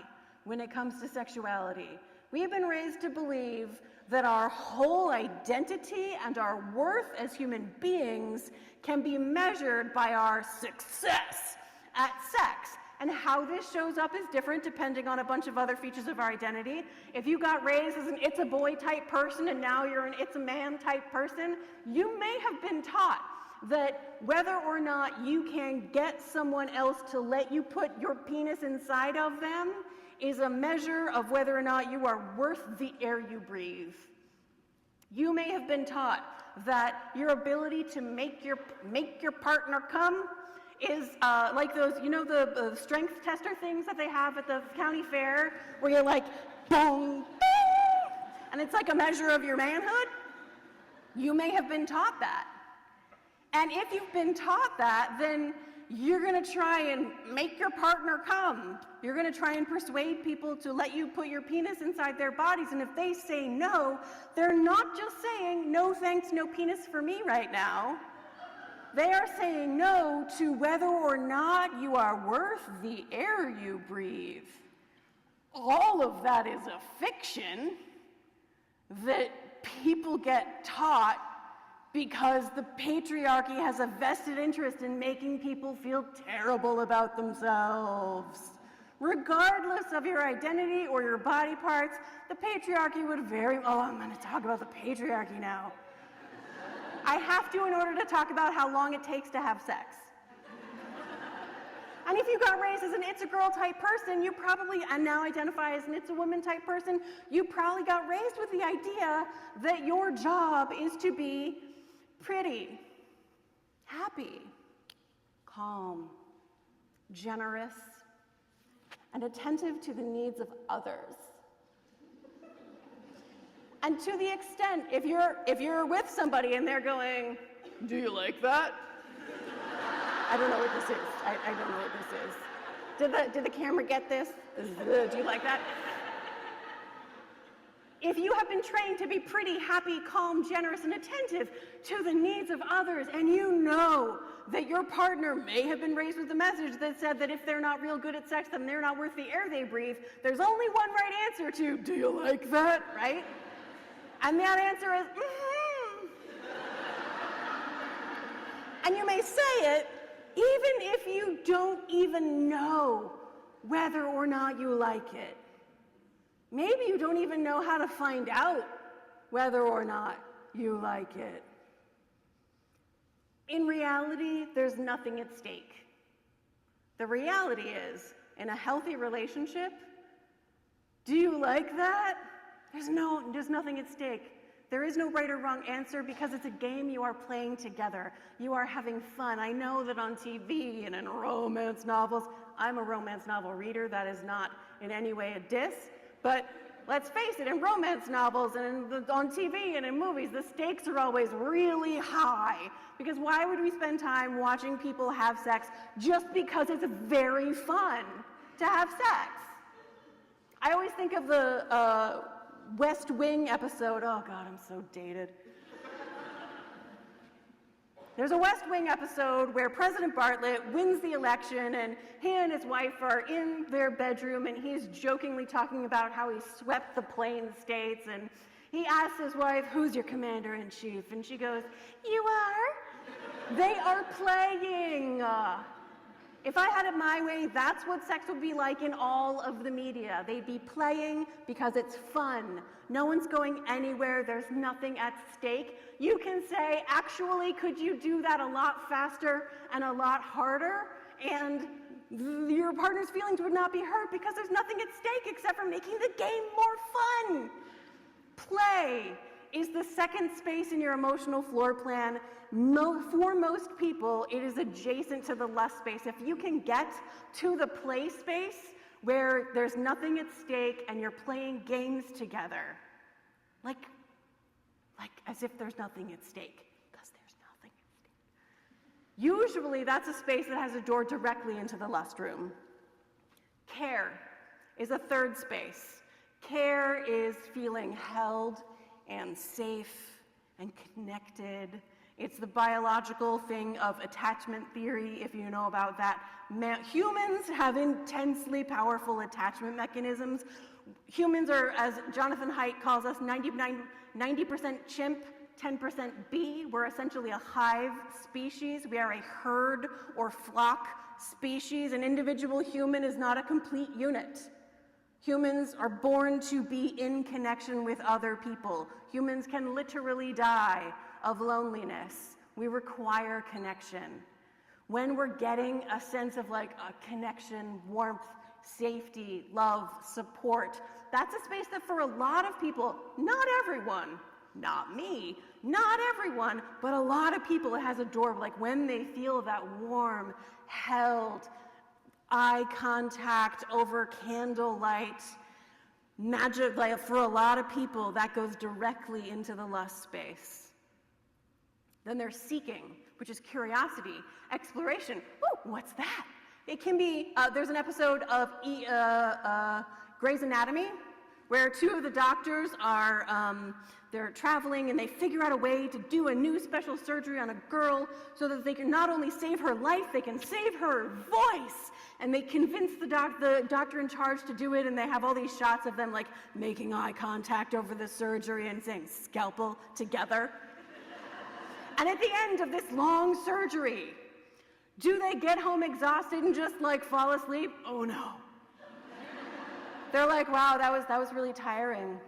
when it comes to sexuality. We have been raised to believe that our whole identity and our worth as human beings can be measured by our success at sex. And how this shows up is different depending on a bunch of other features of our identity. If you got raised as an it's a boy type person and now you're an it's a man type person, you may have been taught that whether or not you can get someone else to let you put your penis inside of them is a measure of whether or not you are worth the air you breathe. You may have been taught that your ability to make your partner come is like those, you know, the strength tester things that they have at the county fair, where you're like, boom, bing, and it's like a measure of your manhood. You may have been taught that. And if you've been taught that, then you're going to try and make your partner come. You're going to try and persuade people to let you put your penis inside their bodies. And if they say no, they're not just saying, no thanks, no penis for me right now. They are saying no to whether or not you are worth the air you breathe. All of that is a fiction that people get taught because the patriarchy has a vested interest in making people feel terrible about themselves. Regardless of your identity or your body parts, the patriarchy would I'm going to talk about the patriarchy now. I have to in order to talk about how long it takes to have sex. And if you got raised as an it's a girl type person, you probably, and now identify as an it's a woman type person, you probably got raised with the idea that your job is to be pretty, happy, calm, generous, and attentive to the needs of others. And to the extent, if you're with somebody and they're going, do you like that? I don't know what this is. I don't know what this is. Did the camera get this? Do you like that? If you have been trained to be pretty, happy, calm, generous, and attentive to the needs of others, and you know that your partner may have been raised with a message that said that if they're not real good at sex, then they're not worth the air they breathe, there's only one right answer to, do you like that, right? And that answer is, mm-hmm. And you may say it even if you don't even know whether or not you like it. Maybe you don't even know how to find out whether or not you like it. In reality, there's nothing at stake. The reality is, in a healthy relationship, do you like that? There's nothing at stake. There is no right or wrong answer because it's a game you are playing together. You are having fun. I know that on TV and in romance novels, I'm a romance novel reader, that is not in any way a diss, but let's face it, in romance novels and on TV and in movies, the stakes are always really high. Because why would we spend time watching people have sex just because it's very fun to have sex? I always think of the West Wing episode. Oh God, I'm so dated. There's a West Wing episode where President Bartlett wins the election and he and his wife are in their bedroom and he's jokingly talking about how he swept the Plain States, and he asks his wife, who's your commander-in-chief? And she goes, you are? They are playing. If I had it my way, that's what sex would be like in all of the media. They'd be playing because it's fun. No one's going anywhere. There's nothing at stake. You can say, actually, could you do that a lot faster and a lot harder? And your partner's feelings would not be hurt because there's nothing at stake except for making the game more fun. Play is the second space in your emotional floor plan. For most people, it is adjacent to the lust space. If you can get to the play space where there's nothing at stake and you're playing games together, like as if there's nothing at stake, because there's nothing at stake. Usually, that's a space that has a door directly into the lust room. Care is a third space. Care is feeling held and safe and connected. It's the biological thing of attachment theory, if you know about that. Humans have intensely powerful attachment mechanisms. Humans are, as Jonathan Haidt calls us, 90% chimp, 10% bee. We're essentially a hive species. We are a herd or flock species. An individual human is not a complete unit. Humans are born to be in connection with other people. Humans can literally die of loneliness. We require connection. When we're getting a sense of like a connection, warmth, safety, love, support, that's a space that for a lot of people, not everyone, not me, not everyone, but a lot of people, it has a door, like when they feel that warm, held, eye contact over candlelight, magic, like for a lot of people, that goes directly into the lust space. Then there's seeking, which is curiosity, exploration. Ooh, what's that? It can be, there's an episode of Grey's Anatomy where two of the doctors are, they're traveling and they figure out a way to do a new special surgery on a girl so that they can not only save her life, they can save her voice. And they convince the doctor in charge to do it, and they have all these shots of them like making eye contact over the surgery and saying scalpel together. And at the end of this long surgery, do they get home exhausted and just like fall asleep? Oh no. They're like, wow, that was really tiring.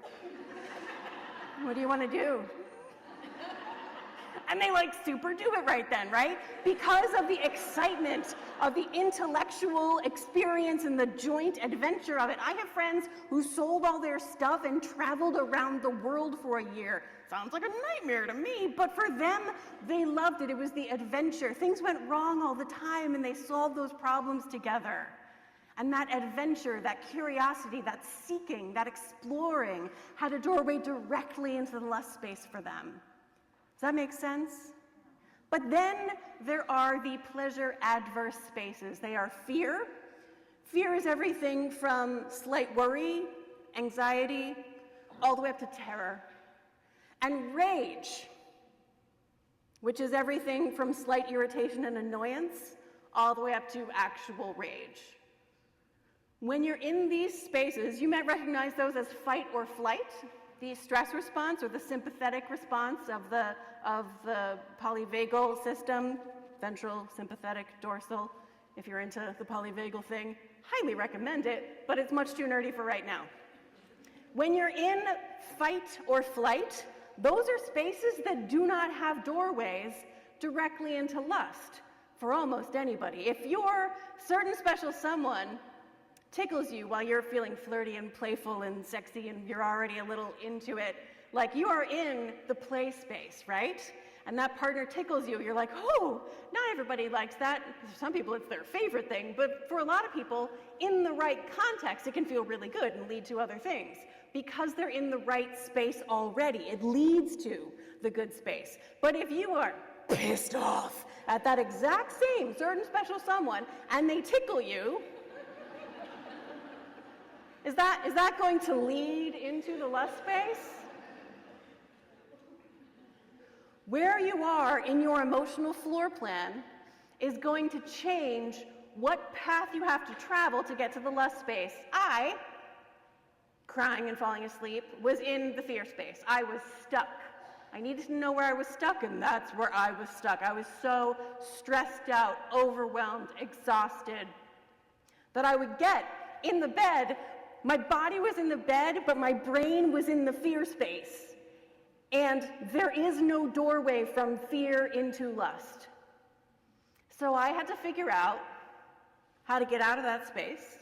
What do you want to do? And they like super do it right then, right? Because of the excitement of the intellectual experience and the joint adventure of it. I have friends who sold all their stuff and traveled around the world for a year. Sounds like a nightmare to me, but for them, they loved it. It was the adventure. Things went wrong all the time and they solved those problems together. And that adventure, that curiosity, that seeking, that exploring had a doorway directly into the lust space for them. Does that make sense? But then there are the pleasure-adverse spaces. They are fear. Fear is everything from slight worry, anxiety, all the way up to terror. And rage, which is everything from slight irritation and annoyance, all the way up to actual rage. When you're in these spaces, you might recognize those as fight or flight, the stress response or the sympathetic response of the polyvagal system, ventral, sympathetic, dorsal. If you're into the polyvagal thing, highly recommend it, but it's much too nerdy for right now. When you're in fight or flight, those are spaces that do not have doorways directly into lust for almost anybody. If your certain special someone tickles you while you're feeling flirty and playful and sexy and you're already a little into it, like you are in the play space, right? And that partner tickles you, you're like, oh, not everybody likes that. For some people, it's their favorite thing, but for a lot of people, in the right context, it can feel really good and lead to other things. Because they're in the right space already, it leads to the good space. But if you are pissed off at that exact same certain special someone and they tickle you, is that going to lead into the lust space? Where you are in your emotional floor plan is going to change what path you have to travel to get to the lust space. I, crying and falling asleep, was in the fear space. I was stuck. I needed to know where I was stuck, and that's where I was stuck. I was so stressed out, overwhelmed, exhausted, that I would get in the bed. My body was in the bed, but my brain was in the fear space. And there is no doorway from fear into lust. So I had to figure out how to get out of that space,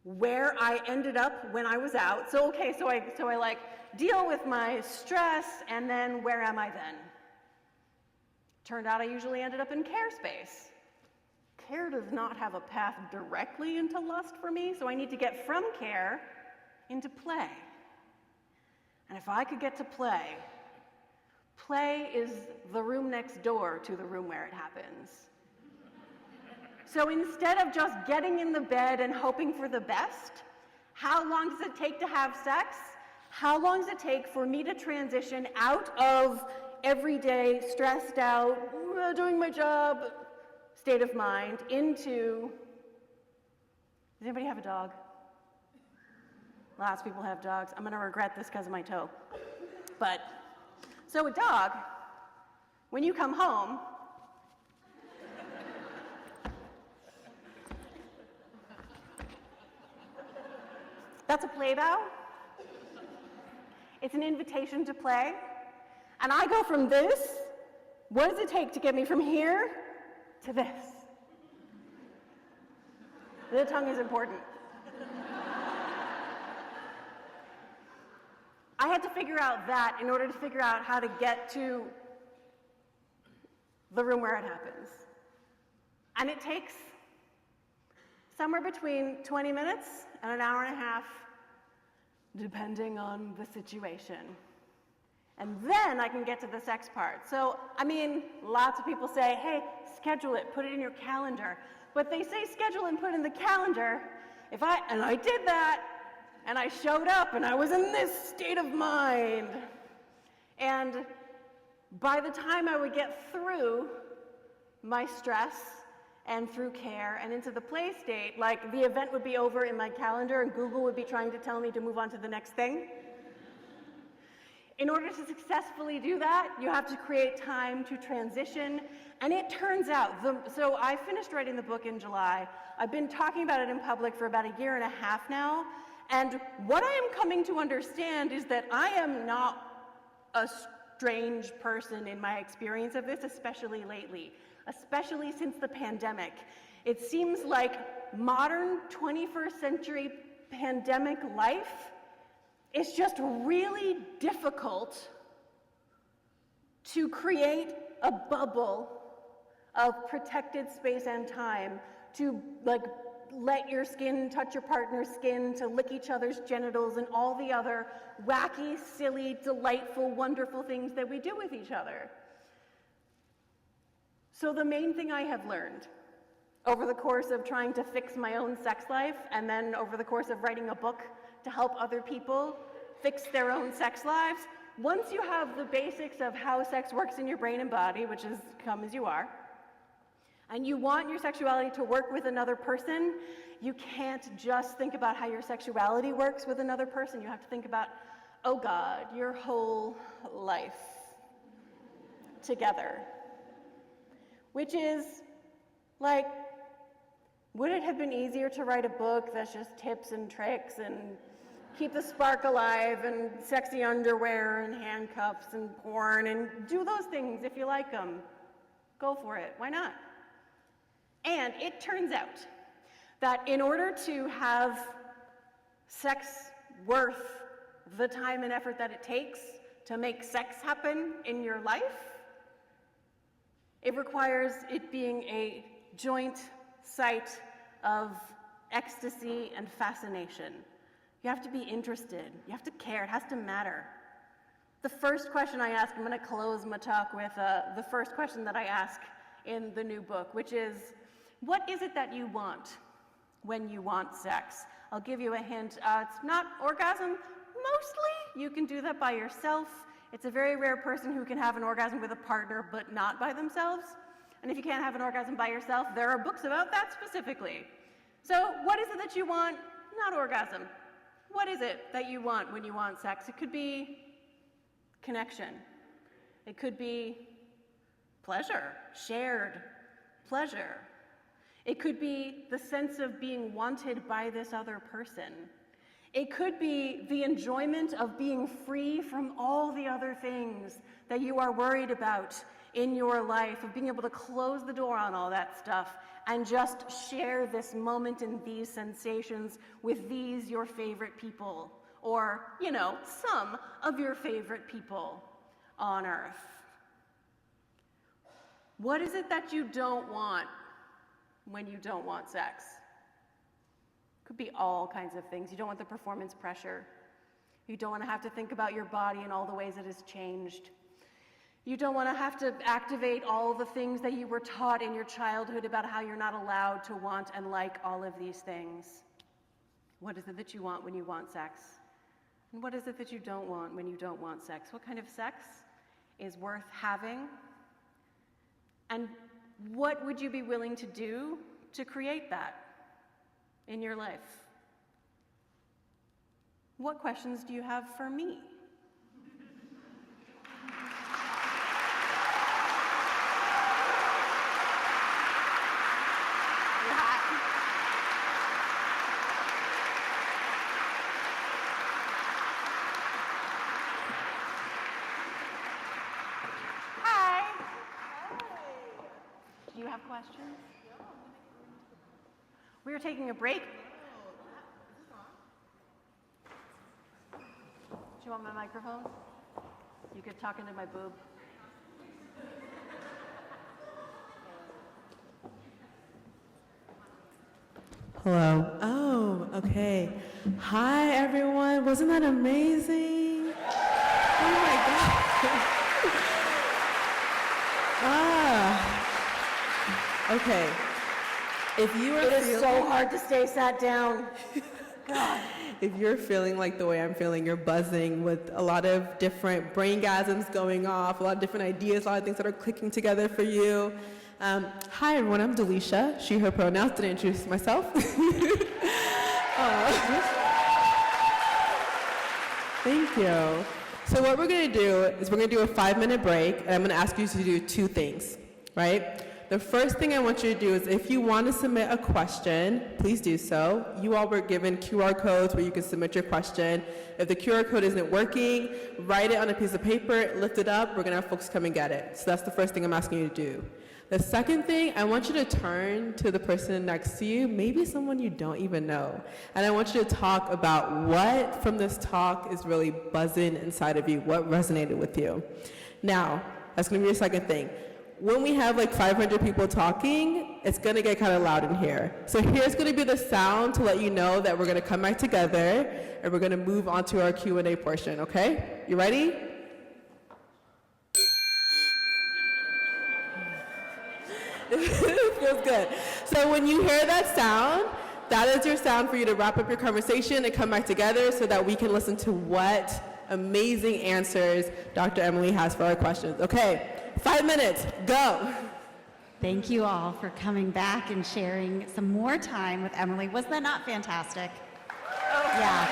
where I ended up when I was out. So I like deal with my stress, and then where am I then? Turned out I usually ended up in care space. Care does not have a path directly into lust for me, so I need to get from care into play. And if I could get to play, play is the room next door to the room where it happens. So instead of just getting in the bed and hoping for the best, how long does it take to have sex? How long does it take for me to transition out of everyday, stressed out, doing my job state of mind into, does anybody have a dog? Lots of people have dogs. I'm going to regret this because of my toe. But, so a dog, when you come home, that's a play bow. It's an invitation to play. And I go from this, what does it take to get me from here to this? The tongue is important. I had to figure out that in order to figure out how to get to the room where it happens. And it takes somewhere between 20 minutes and an hour and a half, depending on the situation. And then I can get to the sex part. So, I mean, lots of people say, hey, schedule it, put it in your calendar. But they say schedule and put in the calendar. And I did that, and I showed up, and I was in this state of mind. And by the time I would get through my stress and through care and into the play state, like the event would be over in my calendar and Google would be trying to tell me to move on to the next thing. In order to successfully do that, you have to create time to transition. And it turns out, so I finished writing the book in July. I've been talking about it in public for about a year and a half now. And what I am coming to understand is that I am not a strange person in my experience of this, especially lately, especially since the pandemic. It seems like modern 21st century pandemic life is just really difficult to create a bubble of protected space and time, to let your skin touch your partner's skin, to lick each other's genitals, and all the other wacky, silly, delightful, wonderful things that we do with each other. So the main thing I have learned over the course of trying to fix my own sex life, and then over the course of writing a book to help other people fix their own sex lives, once you have the basics of how sex works in your brain and body, which is come as you are, and you want your sexuality to work with another person, you can't just think about how your sexuality works with another person. You have to think about, oh God, your whole life together. Which is like, would it have been easier to write a book that's just tips and tricks and keep the spark alive and sexy underwear and handcuffs and porn and do those things if you like them? Go for it. Why not? And it turns out that in order to have sex worth the time and effort that it takes to make sex happen in your life, it requires it being a joint site of ecstasy and fascination. You have to be interested. You have to care. It has to matter. The first question I ask, I'm going to close my talk with the first question that I ask in the new book, which is, what is it that you want when you want sex? I'll give you a hint. It's not orgasm. Mostly, you can do that by yourself. It's a very rare person who can have an orgasm with a partner, but not by themselves. And if you can't have an orgasm by yourself, there are books about that specifically. So what is it that you want? Not orgasm. What is it that you want when you want sex? It could be connection. It could be pleasure, shared pleasure. It could be the sense of being wanted by this other person. It could be the enjoyment of being free from all the other things that you are worried about in your life, of being able to close the door on all that stuff and just share this moment and these sensations with these your favorite people, or, some of your favorite people on earth. What is it that you don't want when you don't want sex? Could be all kinds of things. You don't want the performance pressure. You don't want to have to think about your body and all the ways it has changed. You don't want to have to activate all the things that you were taught in your childhood about how you're not allowed to want and like all of these things. What is it that you want when you want sex? And what is it that you don't want when you don't want sex? What kind of sex is worth having? And what would you be willing to do to create that in your life? What questions do you have for me? Hi. Do you have questions? We are taking a break. Do you want my microphone? You could talk into my boob. Hello. Oh, okay. Hi, everyone. Wasn't that amazing? Oh, my God. Okay. If you are It is so hard to stay sat down. God. If you're feeling like the way I'm feeling, you're buzzing with a lot of different braingasms going off, a lot of different ideas, a lot of things that are clicking together for you. Hi, everyone. I'm Delisha. She, her pronouns. Didn't introduce myself. Thank you. So what we're going to do is we're going to do a 5-minute break, and I'm going to ask you to do 2 things, right? The first thing I want you to do is if you want to submit a question, please do so. You all were given QR codes where you can submit your question. If the QR code isn't working, write it on a piece of paper, lift it up, we're going to have folks come and get it. So that's the first thing I'm asking you to do. The second thing, I want you to turn to the person next to you, maybe someone you don't even know. And I want you to talk about what from this talk is really buzzing inside of you, what resonated with you. Now, that's going to be your second thing. When we have like 500 people talking, it's going to get kind of loud in here. So here's going to be the sound to let you know that we're going to come back together and we're going to move on to our Q&A portion, okay? You ready? It feels good. So when you hear that sound, that is your sound for you to wrap up your conversation and come back together so that we can listen to what amazing answers Dr. Emily has for our questions. Okay, 5 minutes, go. Thank you all for coming back and sharing some more time with Emily. Was that not fantastic? Yeah.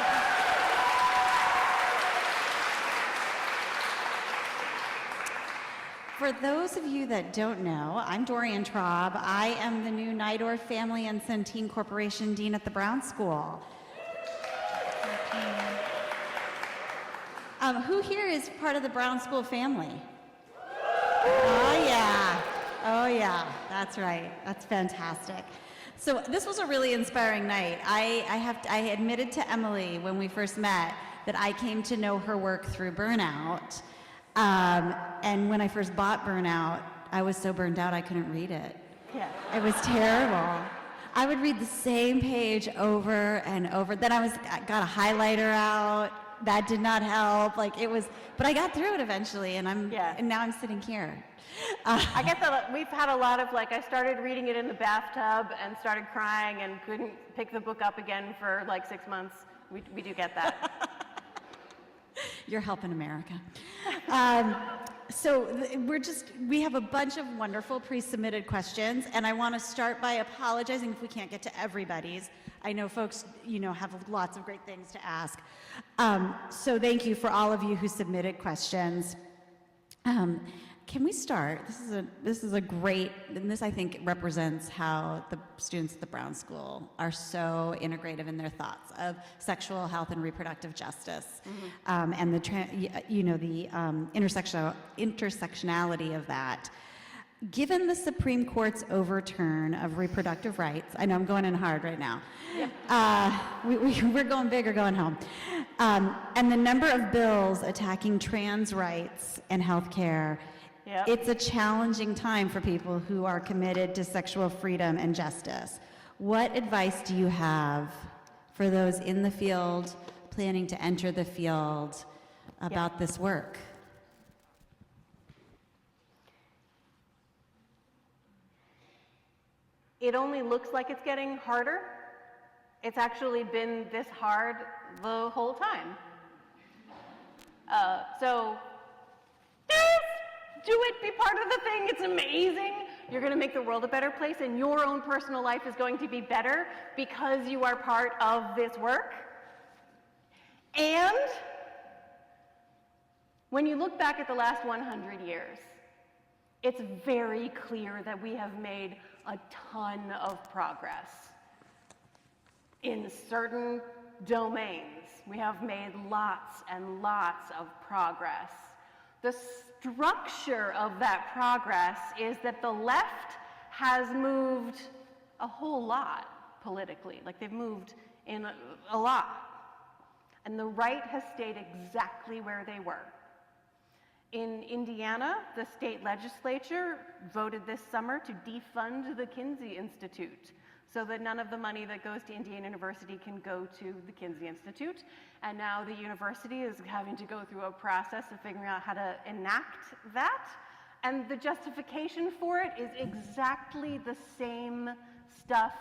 For those of you that don't know, I'm Dorian Traub. I am the new Nydorf Family and Centene Corporation Dean at the Brown School. Who here is part of the Brown School family? Oh yeah, that's right. That's fantastic. So this was a really inspiring night. I admitted to Emily when we first met that I came to know her work through Burnout. And when I first bought Burnout, I was so burned out I couldn't read it. Yeah. It was terrible. I would read the same page over and over. Then I got a highlighter out. That did not help. But I got through it eventually, and and now I'm sitting here. I guess we've had a lot of I started reading it in the bathtub and started crying and couldn't pick the book up again for 6 months. We do get that. You're helping America. So we have a bunch of wonderful pre-submitted questions, and I want to start by apologizing if we can't get to everybody's. I know folks, have lots of great things to ask. So thank you for all of you who submitted questions. Can we start? This is a great, and this I think represents how the students at the Brown School are so integrative in their thoughts of sexual health and reproductive justice, and the intersectionality of that. Given the Supreme Court's overturn of reproductive rights, I know I'm going in hard right now. Yeah. We're going big or going home. And the number of bills attacking trans rights and health care. Yep. It's a challenging time for people who are committed to sexual freedom and justice. What advice do you have for those in the field, planning to enter the field, about this work? It only looks like it's getting harder. It's actually been this hard the whole time. So do it, be part of the thing, it's amazing. You're gonna make the world a better place, and your own personal life is going to be better because you are part of this work. And when you look back at the last 100 years, it's very clear that we have made a ton of progress. In certain domains, we have made lots and lots of progress. The structure of that progress is that the left has moved a whole lot politically, they've moved in a lot. And the right has stayed exactly where they were. In Indiana, the state legislature voted this summer to defund the Kinsey Institute so that none of the money that goes to Indiana University can go to the Kinsey Institute. And now the university is having to go through a process of figuring out how to enact that. And the justification for it is exactly the same stuff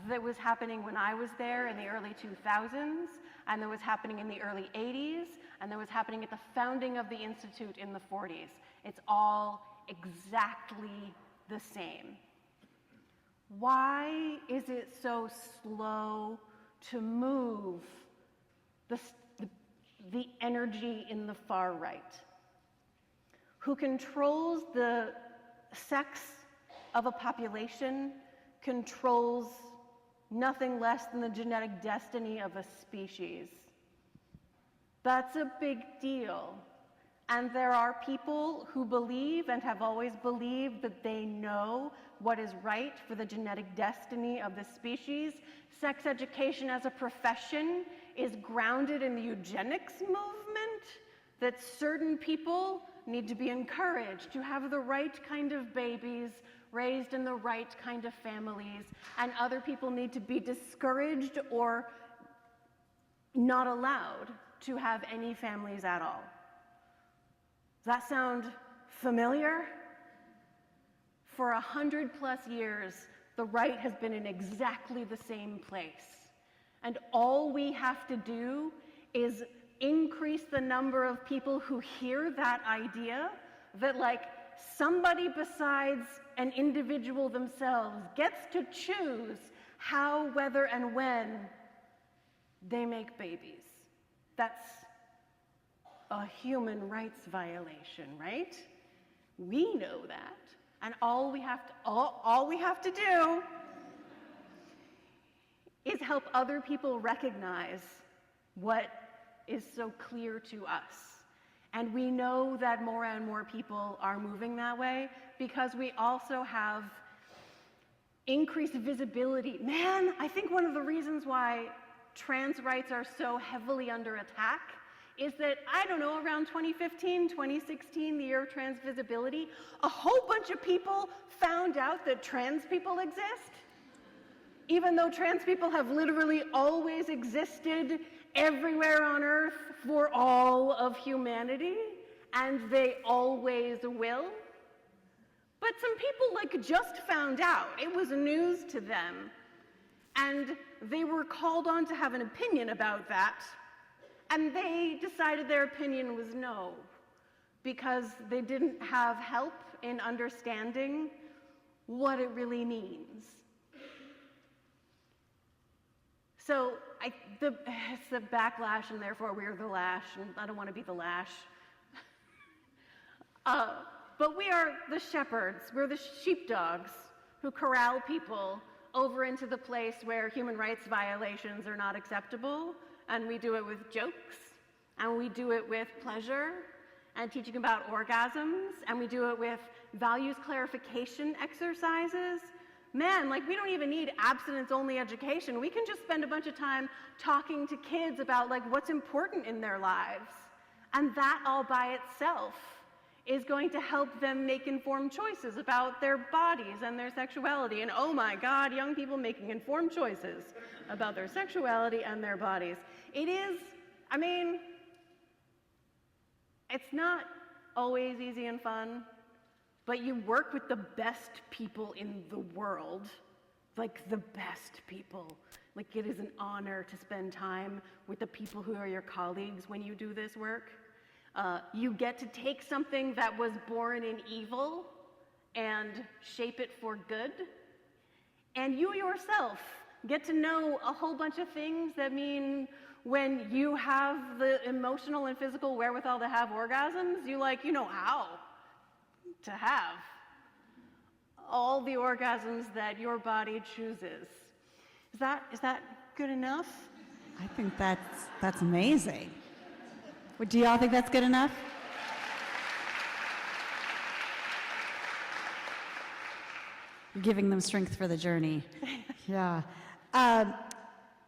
that was happening when I was there in the early 2000s, and that was happening in the early 80s, and that was happening at the founding of the Institute in the 40s. It's all exactly the same. Why is it so slow to move the energy in the far right? Who controls the sex of a population controls nothing less than the genetic destiny of a species. That's a big deal. And there are people who believe and have always believed that they know what is right for the genetic destiny of the species. Sex education as a profession is grounded in the eugenics movement, that certain people need to be encouraged to have the right kind of babies raised in the right kind of families, and other people need to be discouraged or not allowed to have any families at all. Does that sound familiar? For 100+ years, the right has been in exactly the same place. And all we have to do is increase the number of people who hear that idea, that like somebody besides an individual themselves gets to choose how, whether, and when they make babies. That's a human rights violation, right? We know that. And all we have to do is help other people recognize what is so clear to us. And we know that more and more people are moving that way because we also have increased visibility. Man, I think one of the reasons why trans rights are so heavily under attack is that, I don't know, around 2015, 2016, the year of trans visibility, a whole bunch of people found out that trans people exist, even though trans people have literally always existed everywhere on Earth for all of humanity, and they always will. But some people just found out. It was news to them, and they were called on to have an opinion about that, and they decided their opinion was no, because they didn't have help in understanding what it really means. So it's the backlash, and therefore we're the lash, and I don't want to be the lash. But we are the shepherds. We're the sheepdogs who corral people over into the place where human rights violations are not acceptable, and we do it with jokes, and we do it with pleasure, and teaching about orgasms, and we do it with values clarification exercises. Man, we don't even need abstinence-only education. We can just spend a bunch of time talking to kids about what's important in their lives. And that all by itself is going to help them make informed choices about their bodies and their sexuality. And oh my God, young people making informed choices about their sexuality and their bodies. It is, it's not always easy and fun, but you work with the best people in the world, the best people. It is an honor to spend time with the people who are your colleagues when you do this work. You get to take something that was born in evil and shape it for good. And you yourself get to know a whole bunch of things that mean when you have the emotional and physical wherewithal to have orgasms, you know how to have all the orgasms that your body chooses. Is that good enough? I think that's amazing. Do y'all think that's good enough? You're giving them strength for the journey. Yeah.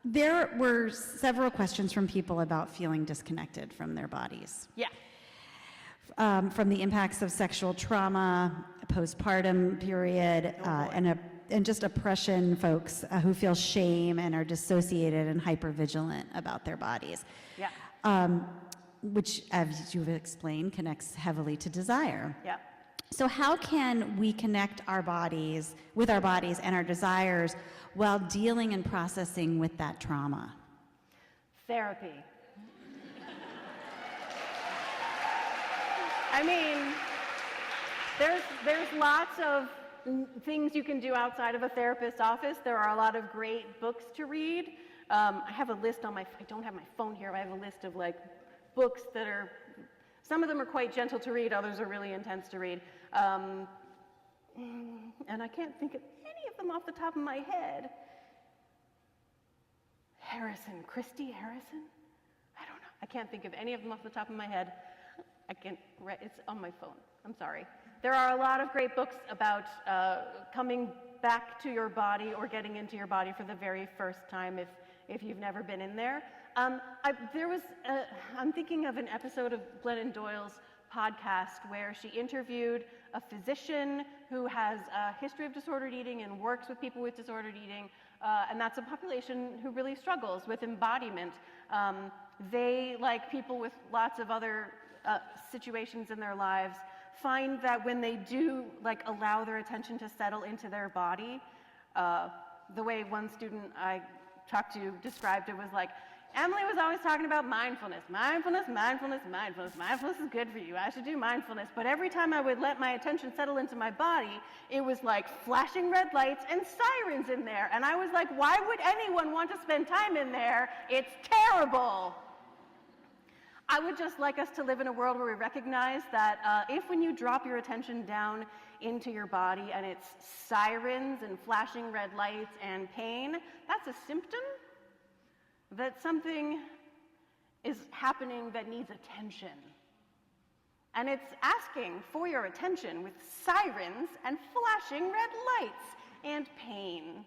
There were several questions from people about feeling disconnected from their bodies. Yeah. From the impacts of sexual trauma, postpartum period, and just oppression folks who feel shame and are dissociated and hypervigilant about their bodies. Yeah. Which, as you've explained, connects heavily to desire. Yeah. So how can we connect our bodies with our bodies and our desires while dealing and processing with that trauma? Therapy. There's lots of things you can do outside of a therapist's office. There are a lot of great books to read. I have a list on I don't have my phone here, but I have a list of books that are, some of them are quite gentle to read, others are really intense to read. and I can't think of any of them off the top of my head. Christy Harrison? I don't know. I can't think of any of them off the top of my head. It's on my phone. I'm sorry. There are a lot of great books about coming back to your body or getting into your body for the very first time if you've never been in there. I'm thinking of an episode of Glennon Doyle's podcast where she interviewed a physician who has a history of disordered eating and works with people with disordered eating, and that's a population who really struggles with embodiment. They, like people with lots of other situations in their lives, find that when they do allow their attention to settle into their body, the way one student I talked to described it was like, Emily was always talking about mindfulness. Mindfulness is good for you. I should do mindfulness. But every time I would let my attention settle into my body, it was like flashing red lights and sirens in there. And I was like, why would anyone want to spend time in there? It's terrible. I would just like us to live in a world where we recognize that if when you drop your attention down into your body and it's sirens and flashing red lights and pain, that's a symptom that something is happening that needs attention. And it's asking for your attention with sirens and flashing red lights and pain.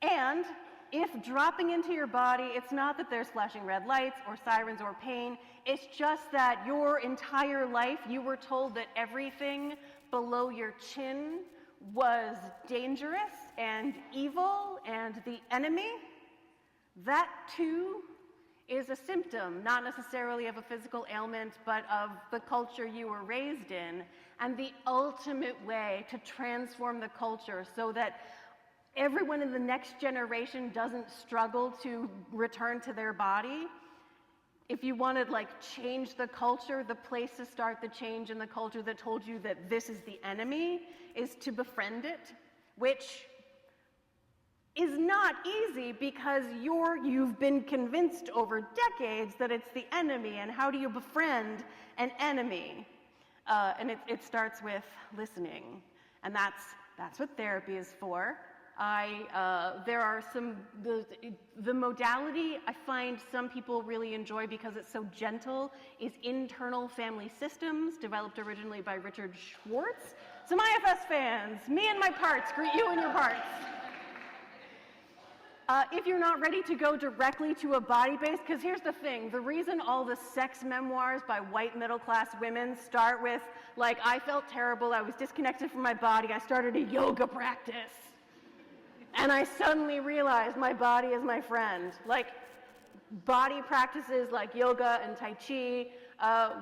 And if dropping into your body, it's not that there's flashing red lights or sirens or pain, it's just that your entire life you were told that everything below your chin was dangerous and evil and the enemy. That too is a symptom, not necessarily of a physical ailment, but of the culture you were raised in. And the ultimate way to transform the culture so that everyone in the next generation doesn't struggle to return to their body. If you want to change the culture, the place to start the change in the culture that told you that this is the enemy is to befriend it, which is not easy because you've been convinced over decades that it's the enemy, and how do you befriend an enemy? And it starts with listening, and that's what therapy is for. There are the modality I find some people really enjoy because it's so gentle is internal family systems, developed originally by Richard Schwartz. Some IFS fans, me and my parts, greet you and your parts. If you're not ready to go directly to a body base, because here's the thing, the reason all the sex memoirs by white middle-class women start with, I felt terrible, I was disconnected from my body, I started a yoga practice. And I suddenly realized my body is my friend. Body practices like yoga and Tai Chi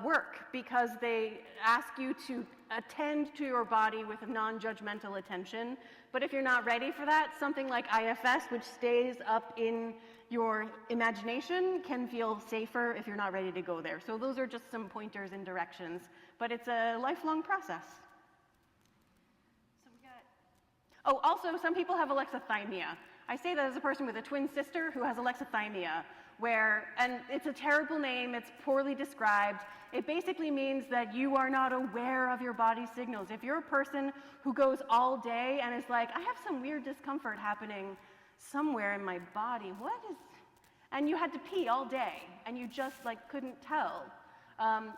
work because they ask you to attend to your body with non-judgmental attention. But if you're not ready for that, something like IFS, which stays up in your imagination, can feel safer if you're not ready to go there. So those are just some pointers and directions, but it's a lifelong process. Oh, also, some people have alexithymia. I say that as a person with a twin sister who has alexithymia, and it's a terrible name, it's poorly described. It basically means that you are not aware of your body's signals. If you're a person who goes all day and is like, I have some weird discomfort happening somewhere in my body, and you had to pee all day, and you just couldn't tell.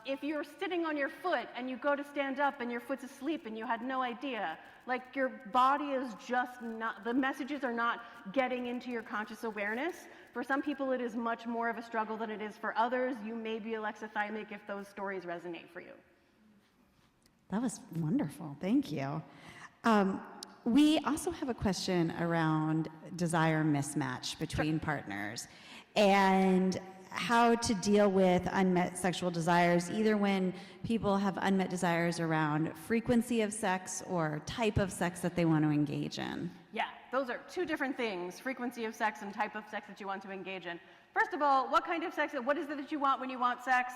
If you're sitting on your foot and you go to stand up and your foot's asleep and you had no idea, your body is just not, the messages are not getting into your conscious awareness. For some people, it is much more of a struggle than it is for others. You may be alexithymic if those stories resonate for you. That was wonderful. Thank you. We also have a question around desire mismatch between partners and how to deal with unmet sexual desires, either when people have unmet desires around frequency of sex or type of sex that they want to engage in. Yeah, those are two different things, frequency of sex and type of sex that you want to engage in. First of all, what kind of sex, what is it that you want when you want sex?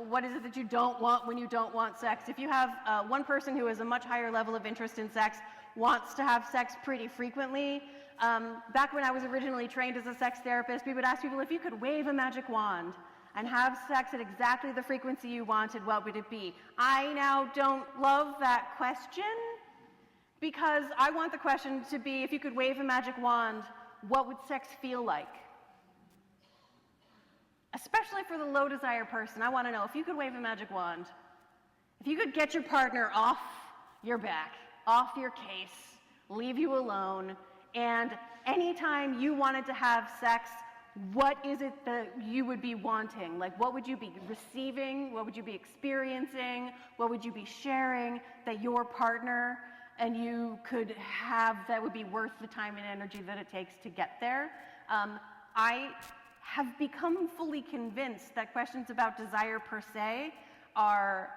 What is it that you don't want when you don't want sex? If you have one person who has a much higher level of interest in sex, wants to have sex pretty frequently, back when I was originally trained as a sex therapist, we would ask people if you could wave a magic wand and have sex at exactly the frequency you wanted, what would it be? I now don't love that question because I want the question to be, if you could wave a magic wand, what would sex feel like? Especially for the low desire person, I want to know, if you could wave a magic wand, if you could get your partner off your back, off your case, leave you alone, and anytime you wanted to have sex, what is it that you would be wanting? Like, what would you be receiving? What would you be experiencing? What would you be sharing that your partner and you could have that would be worth the time and energy that it takes to get there? I have become fully convinced that questions about desire per se are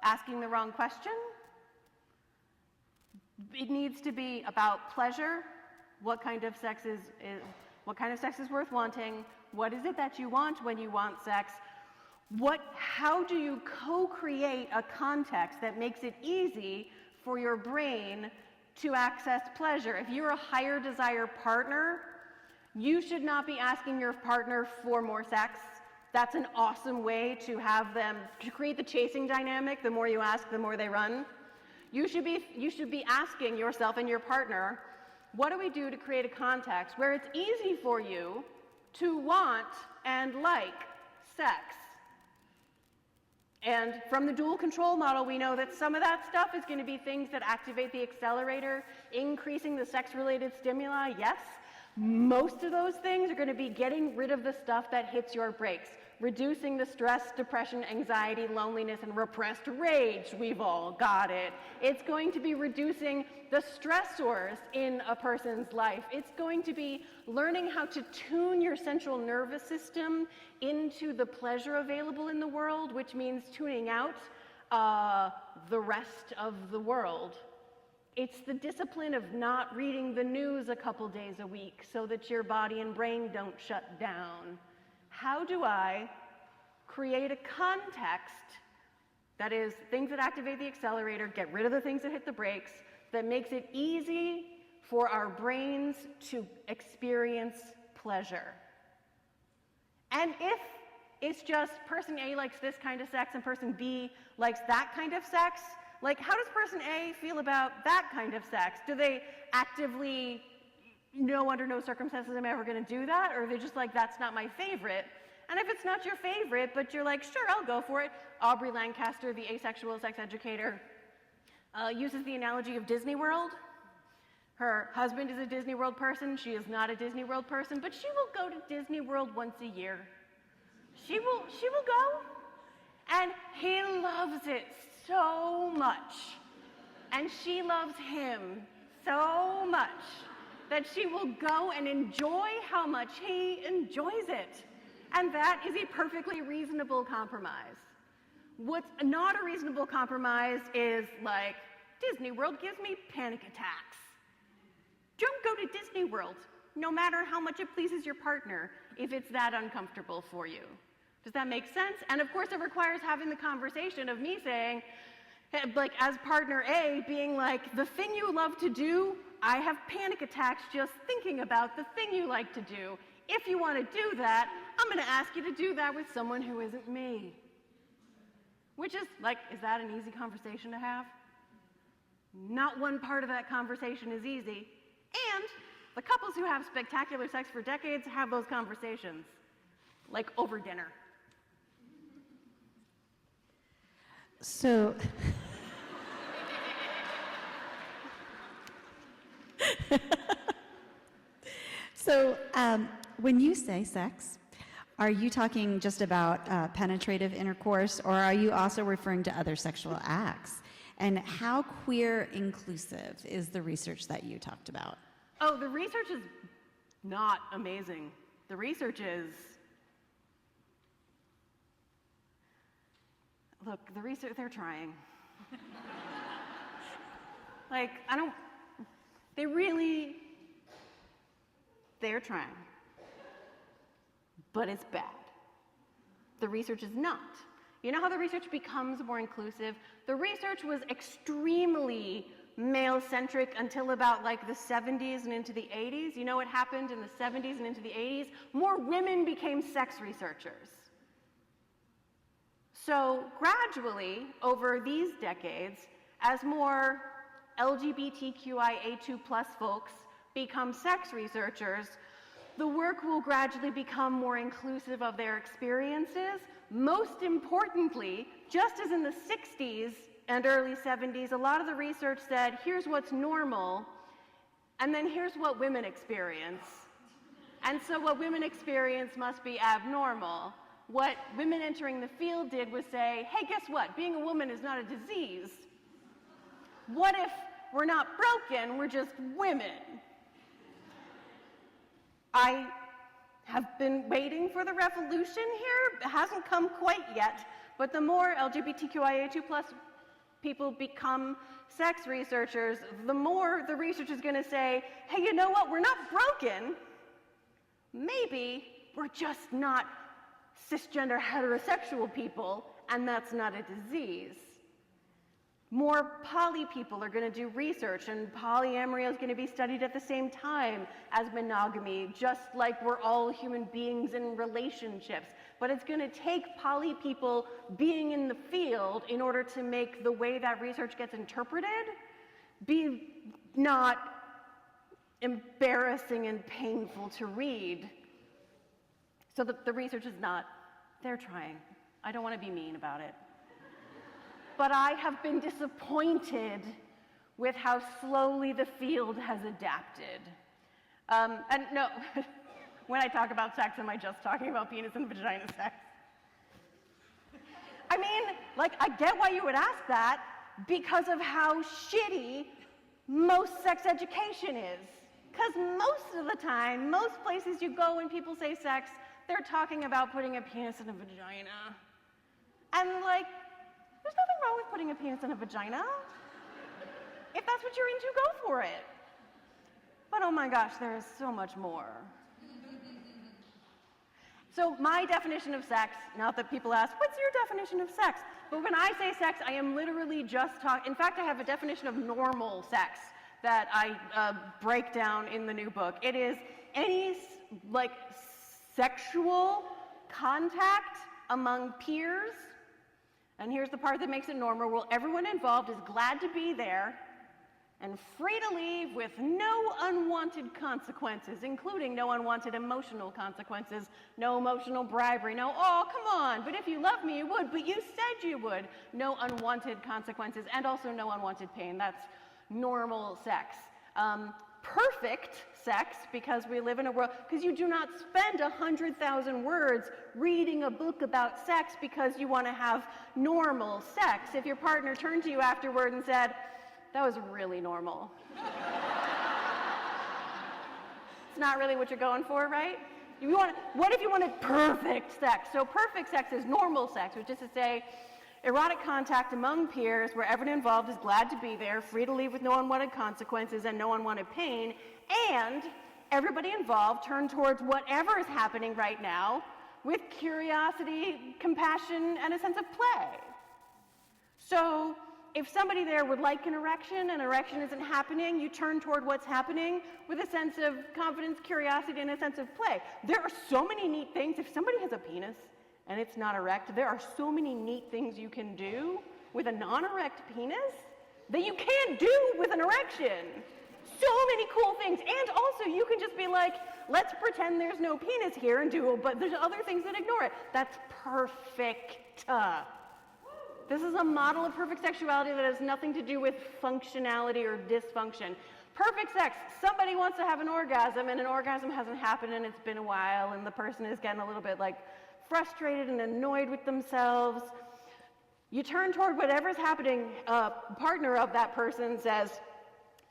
asking the wrong question. It needs to be about pleasure. What kind of sex is worth wanting? What is it that you want when you want sex? How do you co-create a context that makes it easy for your brain to access pleasure? If you're a higher desire partner, you should not be asking your partner for more sex. That's an awesome way to have them, to create the chasing dynamic. The more you ask, the more they run. You should be asking yourself and your partner, what do we do to create a context where it's easy for you to want and like sex? And from the dual control model, we know that some of that stuff is going to be things that activate the accelerator, increasing the sex-related stimuli, yes. Most of those things are going to be getting rid of the stuff that hits your brakes, reducing the stress, depression, anxiety, loneliness, and repressed rage. We've all got it. It's going to be reducing the stressors in a person's life. It's going to be learning how to tune your central nervous system into the pleasure available in the world, which means tuning out the rest of the world. It's the discipline of not reading the news a couple days a week so that your body and brain don't shut down. How do I create a context that is things that activate the accelerator, get rid of the things that hit the brakes, that makes it easy for our brains to experience pleasure? And if it's just person A likes this kind of sex and person B likes that kind of sex, like, how does person A feel about that kind of sex? Do they actively know under no circumstances I'm ever going to do that? Or are they just like, that's not my favorite? And if it's not your favorite, but you're like, sure, I'll go for it. Aubrey Lancaster, the asexual sex educator, uses the analogy of Disney World. Her husband is a Disney World person. She is not a Disney World person, but she will go to Disney World once a year. She will go. And he loves it so much, and she loves him so much that she will go and enjoy how much he enjoys it. And that is a perfectly reasonable compromise. What's not a reasonable compromise is like, Disney World gives me panic attacks. Don't go to Disney World, no matter how much it pleases your partner, if it's that uncomfortable for you. Does that make sense? And of course, it requires having the conversation of me saying, like, as partner A, being like, the thing you love to do, I have panic attacks just thinking about the thing you like to do. If you want to do that, I'm going to ask you to do that with someone who isn't me. Which is, like, is that an easy conversation to have? Not one part of that conversation is easy. And the couples who have spectacular sex for decades have those conversations, like over dinner. So, when you say sex, are you talking just about penetrative intercourse, or are you also referring to other sexual acts? And how queer inclusive is the research that you talked about? Oh, the research is not amazing. The research is, look, the research, they're trying. Like, they're trying. But it's bad. The research is not. You know how the research becomes more inclusive? The research was extremely male-centric until about like the 70s and into the 80s. You know what happened in the 70s and into the 80s? More women became sex researchers. So gradually, over these decades, as more LGBTQIA2+ folks become sex researchers, the work will gradually become more inclusive of their experiences. Most importantly, just as in the 60s and early 70s, a lot of the research said, here's what's normal, and then here's what women experience. And so what women experience must be abnormal. What women entering the field did was say, hey, guess what? Being a woman is not a disease. What if we're not broken, we're just women? I have been waiting for the revolution here. It hasn't come quite yet, but the more LGBTQIA2+ people become sex researchers, the more the research is going to say, hey, you know what? We're not broken. Maybe we're just not cisgender heterosexual people, and that's not a disease. More poly people are going to do research, and polyamory is going to be studied at the same time as monogamy, just like we're all human beings in relationships. But it's going to take poly people being in the field in order to make the way that research gets interpreted be not embarrassing and painful to read. So the research is not, they're trying. I don't want to be mean about it. But I have been disappointed with how slowly the field has adapted. And no, when I talk about sex, am I just talking about penis and vagina sex? I mean, like, I get why you would ask that, because of how shitty most sex education is. Because most of the time, most places you go when people say sex, they're talking about putting a penis in a vagina. And like, there's nothing wrong with putting a penis in a vagina. If that's what you're into, go for it. But oh my gosh, there is so much more. So my definition of sex, not that people ask, what's your definition of sex? But when I say sex, I am literally just talking, in fact, I have a definition of normal sex that I break down in the new book. It is any like sexual contact among peers. And here's the part that makes it normal. Well, everyone involved is glad to be there and free to leave with no unwanted consequences, including no unwanted emotional consequences, no emotional bribery, no, oh, come on, but if you love me, you would, but you said you would. No unwanted consequences, and also no unwanted pain. That's normal sex. Perfect sex, because we live in a world, because you do not spend 100,000 words reading a book about sex because you want to have normal sex. If your partner turned to you afterward and said, that was really normal. It's not really what you're going for, right? What if you wanted perfect sex? So perfect sex is normal sex, which is to say, erotic contact among peers where everyone involved is glad to be there, free to leave with no unwanted consequences and no unwanted pain, and everybody involved turned towards whatever is happening right now with curiosity, compassion, and a sense of play. So if somebody there would like an erection and erection isn't happening, you turn toward what's happening with a sense of confidence, curiosity, and a sense of play. There are so many neat things. If somebody has a penis and it's not erect, there are so many neat things you can do with a non-erect penis that you can't do with an erection. So many cool things. And also, you can just be like, let's pretend there's no penis here and do it, but there's other things that ignore it. That's perfect. This is a model of perfect sexuality that has nothing to do with functionality or dysfunction. Perfect sex. Somebody wants to have an orgasm, and an orgasm hasn't happened, and it's been a while, and the person is getting a little bit like frustrated and annoyed with themselves. You turn toward whatever's happening. Partner of that person says,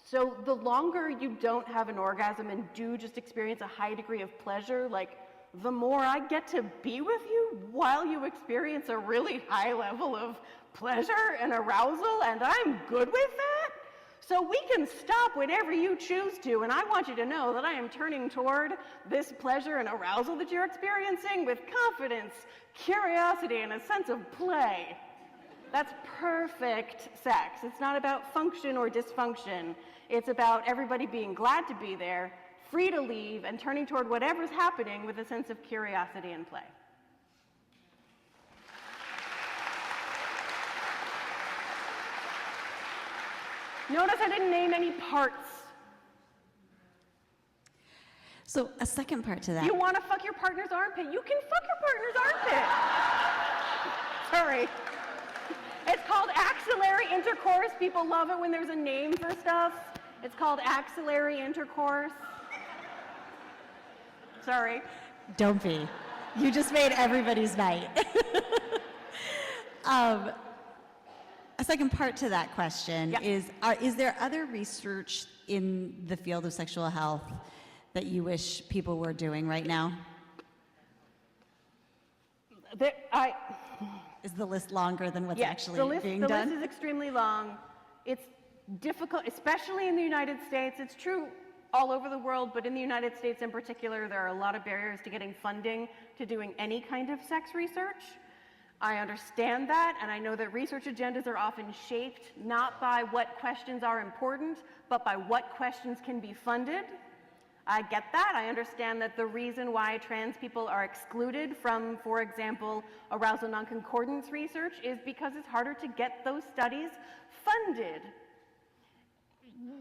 so the longer you don't have an orgasm and do just experience a high degree of pleasure, like the more I get to be with you while you experience a really high level of pleasure and arousal, and I'm good with that. So we can stop whenever you choose to, and I want you to know that I am turning toward this pleasure and arousal that you're experiencing with confidence, curiosity, and a sense of play. That's perfect sex. It's not about function or dysfunction. It's about everybody being glad to be there, free to leave, and turning toward whatever's happening with a sense of curiosity and play. Notice I didn't name any parts. So a second part to that. You want to fuck your partner's armpit? You can fuck your partner's armpit. Sorry. It's called axillary intercourse. People love it when there's a name for stuff. It's called axillary intercourse. Sorry. Don't be. You just made everybody's night. A second part to that question is there other research in the field of sexual health that you wish people were doing right now? Is the list longer than what's actually being done? The list is extremely long. It's difficult, especially in the United States. It's true all over the world, but in the United States in particular, there are a lot of barriers to getting funding to doing any kind of sex research. I understand that, and I know that research agendas are often shaped not by what questions are important, but by what questions can be funded. I get that. I understand that the reason why trans people are excluded from, for example, arousal non-concordance research is because it's harder to get those studies funded.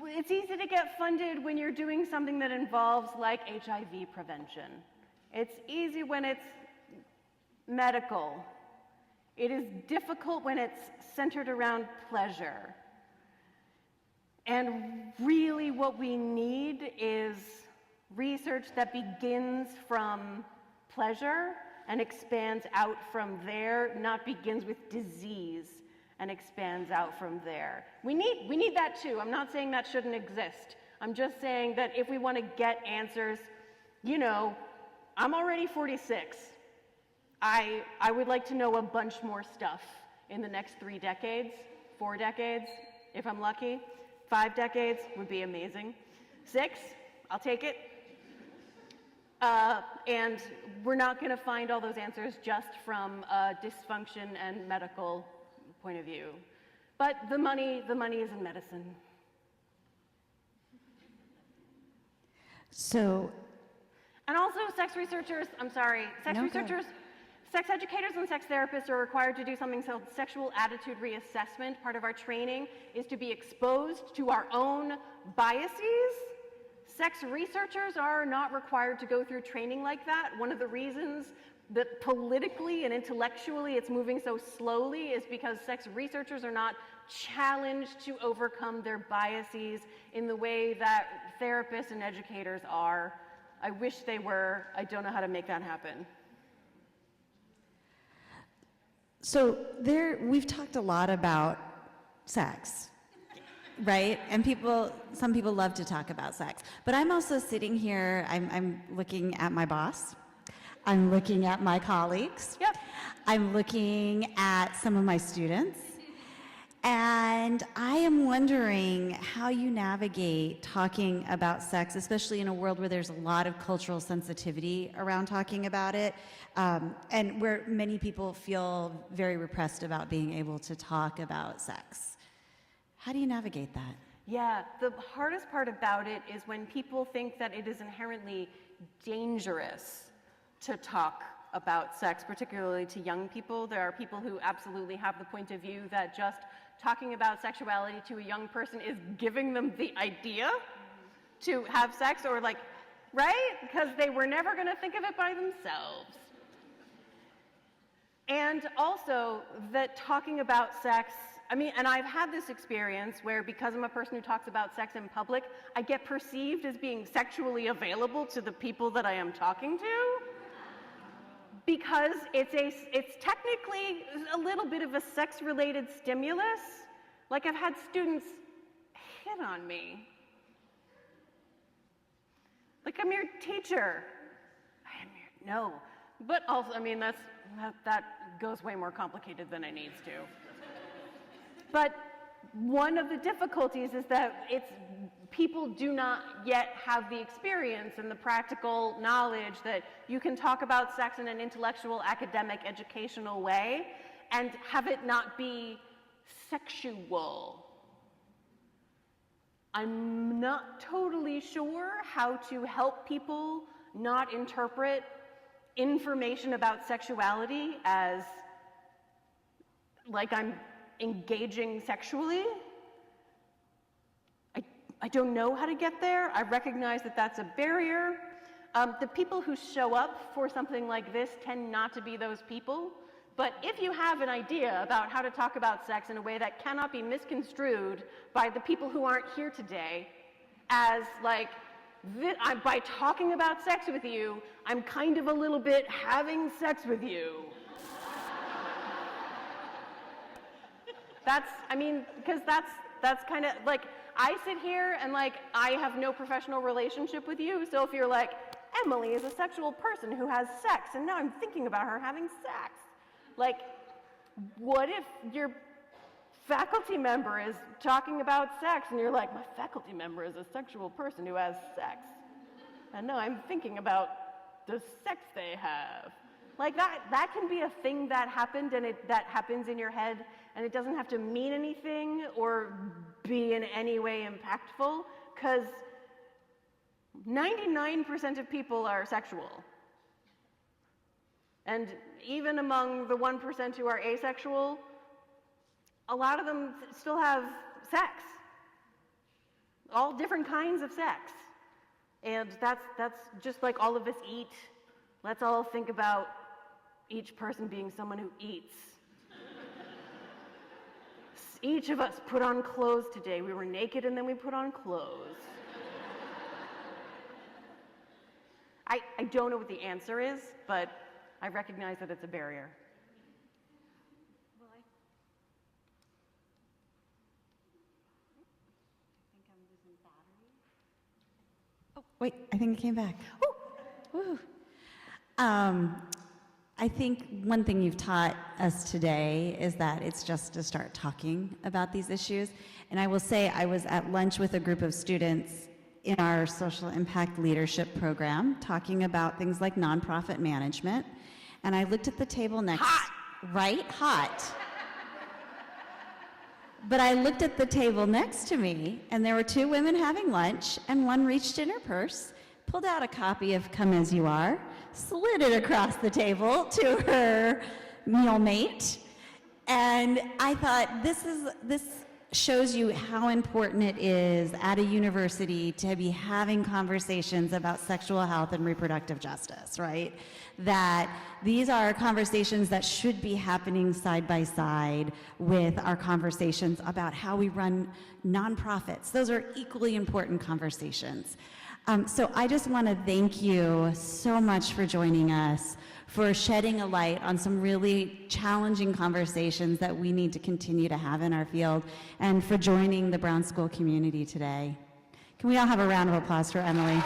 It's easy to get funded when you're doing something that involves like HIV prevention. It's easy when it's medical. It is difficult when it's centered around pleasure. And really what we need is research that begins from pleasure and expands out from there, not begins with disease and expands out from there. We need that too. I'm not saying that shouldn't exist. I'm just saying that if we want to get answers, you know, I'm already 46. I would like to know a bunch more stuff in the next 3 decades, 4 decades, if I'm lucky. 5 decades would be amazing. 6, I'll take it. And we're not going to find all those answers just from a dysfunction and medical point of view. But the money is in medicine. So, and also sex researchers, sex educators and sex therapists are required to do something called sexual attitude reassessment. Part of our training is to be exposed to our own biases. Sex researchers are not required to go through training like that. One of the reasons that politically and intellectually it's moving so slowly is because sex researchers are not challenged to overcome their biases in the way that therapists and educators are. I wish they were. I don't know how to make that happen. So we've talked a lot about sex, right? And some people love to talk about sex. But I'm also sitting here, I'm looking at my boss. I'm looking at my colleagues. Yep. I'm looking at some of my students. And I am wondering how you navigate talking about sex, especially in a world where there's a lot of cultural sensitivity around talking about it, and where many people feel very repressed about being able to talk about sex. How do you navigate that? Yeah, the hardest part about it is when people think that it is inherently dangerous to talk about sex, particularly to young people. There are people who absolutely have the point of view that just talking about sexuality to a young person is giving them the idea to have sex, or like, right? Because they were never going to think of it by themselves. And also that talking about sex, and I've had this experience where because I'm a person who talks about sex in public, I get perceived as being sexually available to the people that I am talking to. Because it's technically a little bit of a sex-related stimulus. Like I've had students hit on me. Like, I'm your teacher. No. But also, that goes way more complicated than it needs to. But one of the difficulties is that people do not yet have the experience and the practical knowledge that you can talk about sex in an intellectual, academic, educational way, and have it not be sexual. I'm not totally sure how to help people not interpret information about sexuality as like I'm engaging sexually. I don't know how to get there. I recognize that that's a barrier. The people who show up for something like this tend not to be those people. But if you have an idea about how to talk about sex in a way that cannot be misconstrued by the people who aren't here today as like, by talking about sex with you, I'm kind of a little bit having sex with you. Because that's kind of like, I sit here and like, I have no professional relationship with you, so if you're like, Emily is a sexual person who has sex, and now I'm thinking about her having sex. Like, what if your faculty member is talking about sex, and you're like, my faculty member is a sexual person who has sex, and now I'm thinking about the sex they have. Like, that can be a thing that happened, and that happens in your head, and it doesn't have to mean anything or be in any way impactful, because 99% of people are sexual. And even among the 1% who are asexual, a lot of them still have sex. All different kinds of sex. And that's just like all of us eat. Let's all think about each person being someone who eats. Each of us put on clothes today. We were naked and then we put on clothes. I don't know what the answer is, but I recognize that it's a barrier. Oh, wait, I think it came back. Woo. I think one thing you've taught us today is that it's just to start talking about these issues. And I will say I was at lunch with a group of students in our social impact leadership program talking about things like nonprofit management. And I looked at the table next. Hot! Right? Hot. But I looked at the table next to me, and there were two women having lunch, and one reached in her purse, pulled out a copy of Come As You Are, slid it across the table to her meal mate, and I thought, this shows you how important it is at a university to be having conversations about sexual health and reproductive justice, right? That these are conversations that should be happening side by side with our conversations about how we run nonprofits. Those are equally important conversations. So I just want to thank you so much for joining us, for shedding a light on some really challenging conversations that we need to continue to have in our field, and for joining the Brown School community today. Can we all have a round of applause for Emily?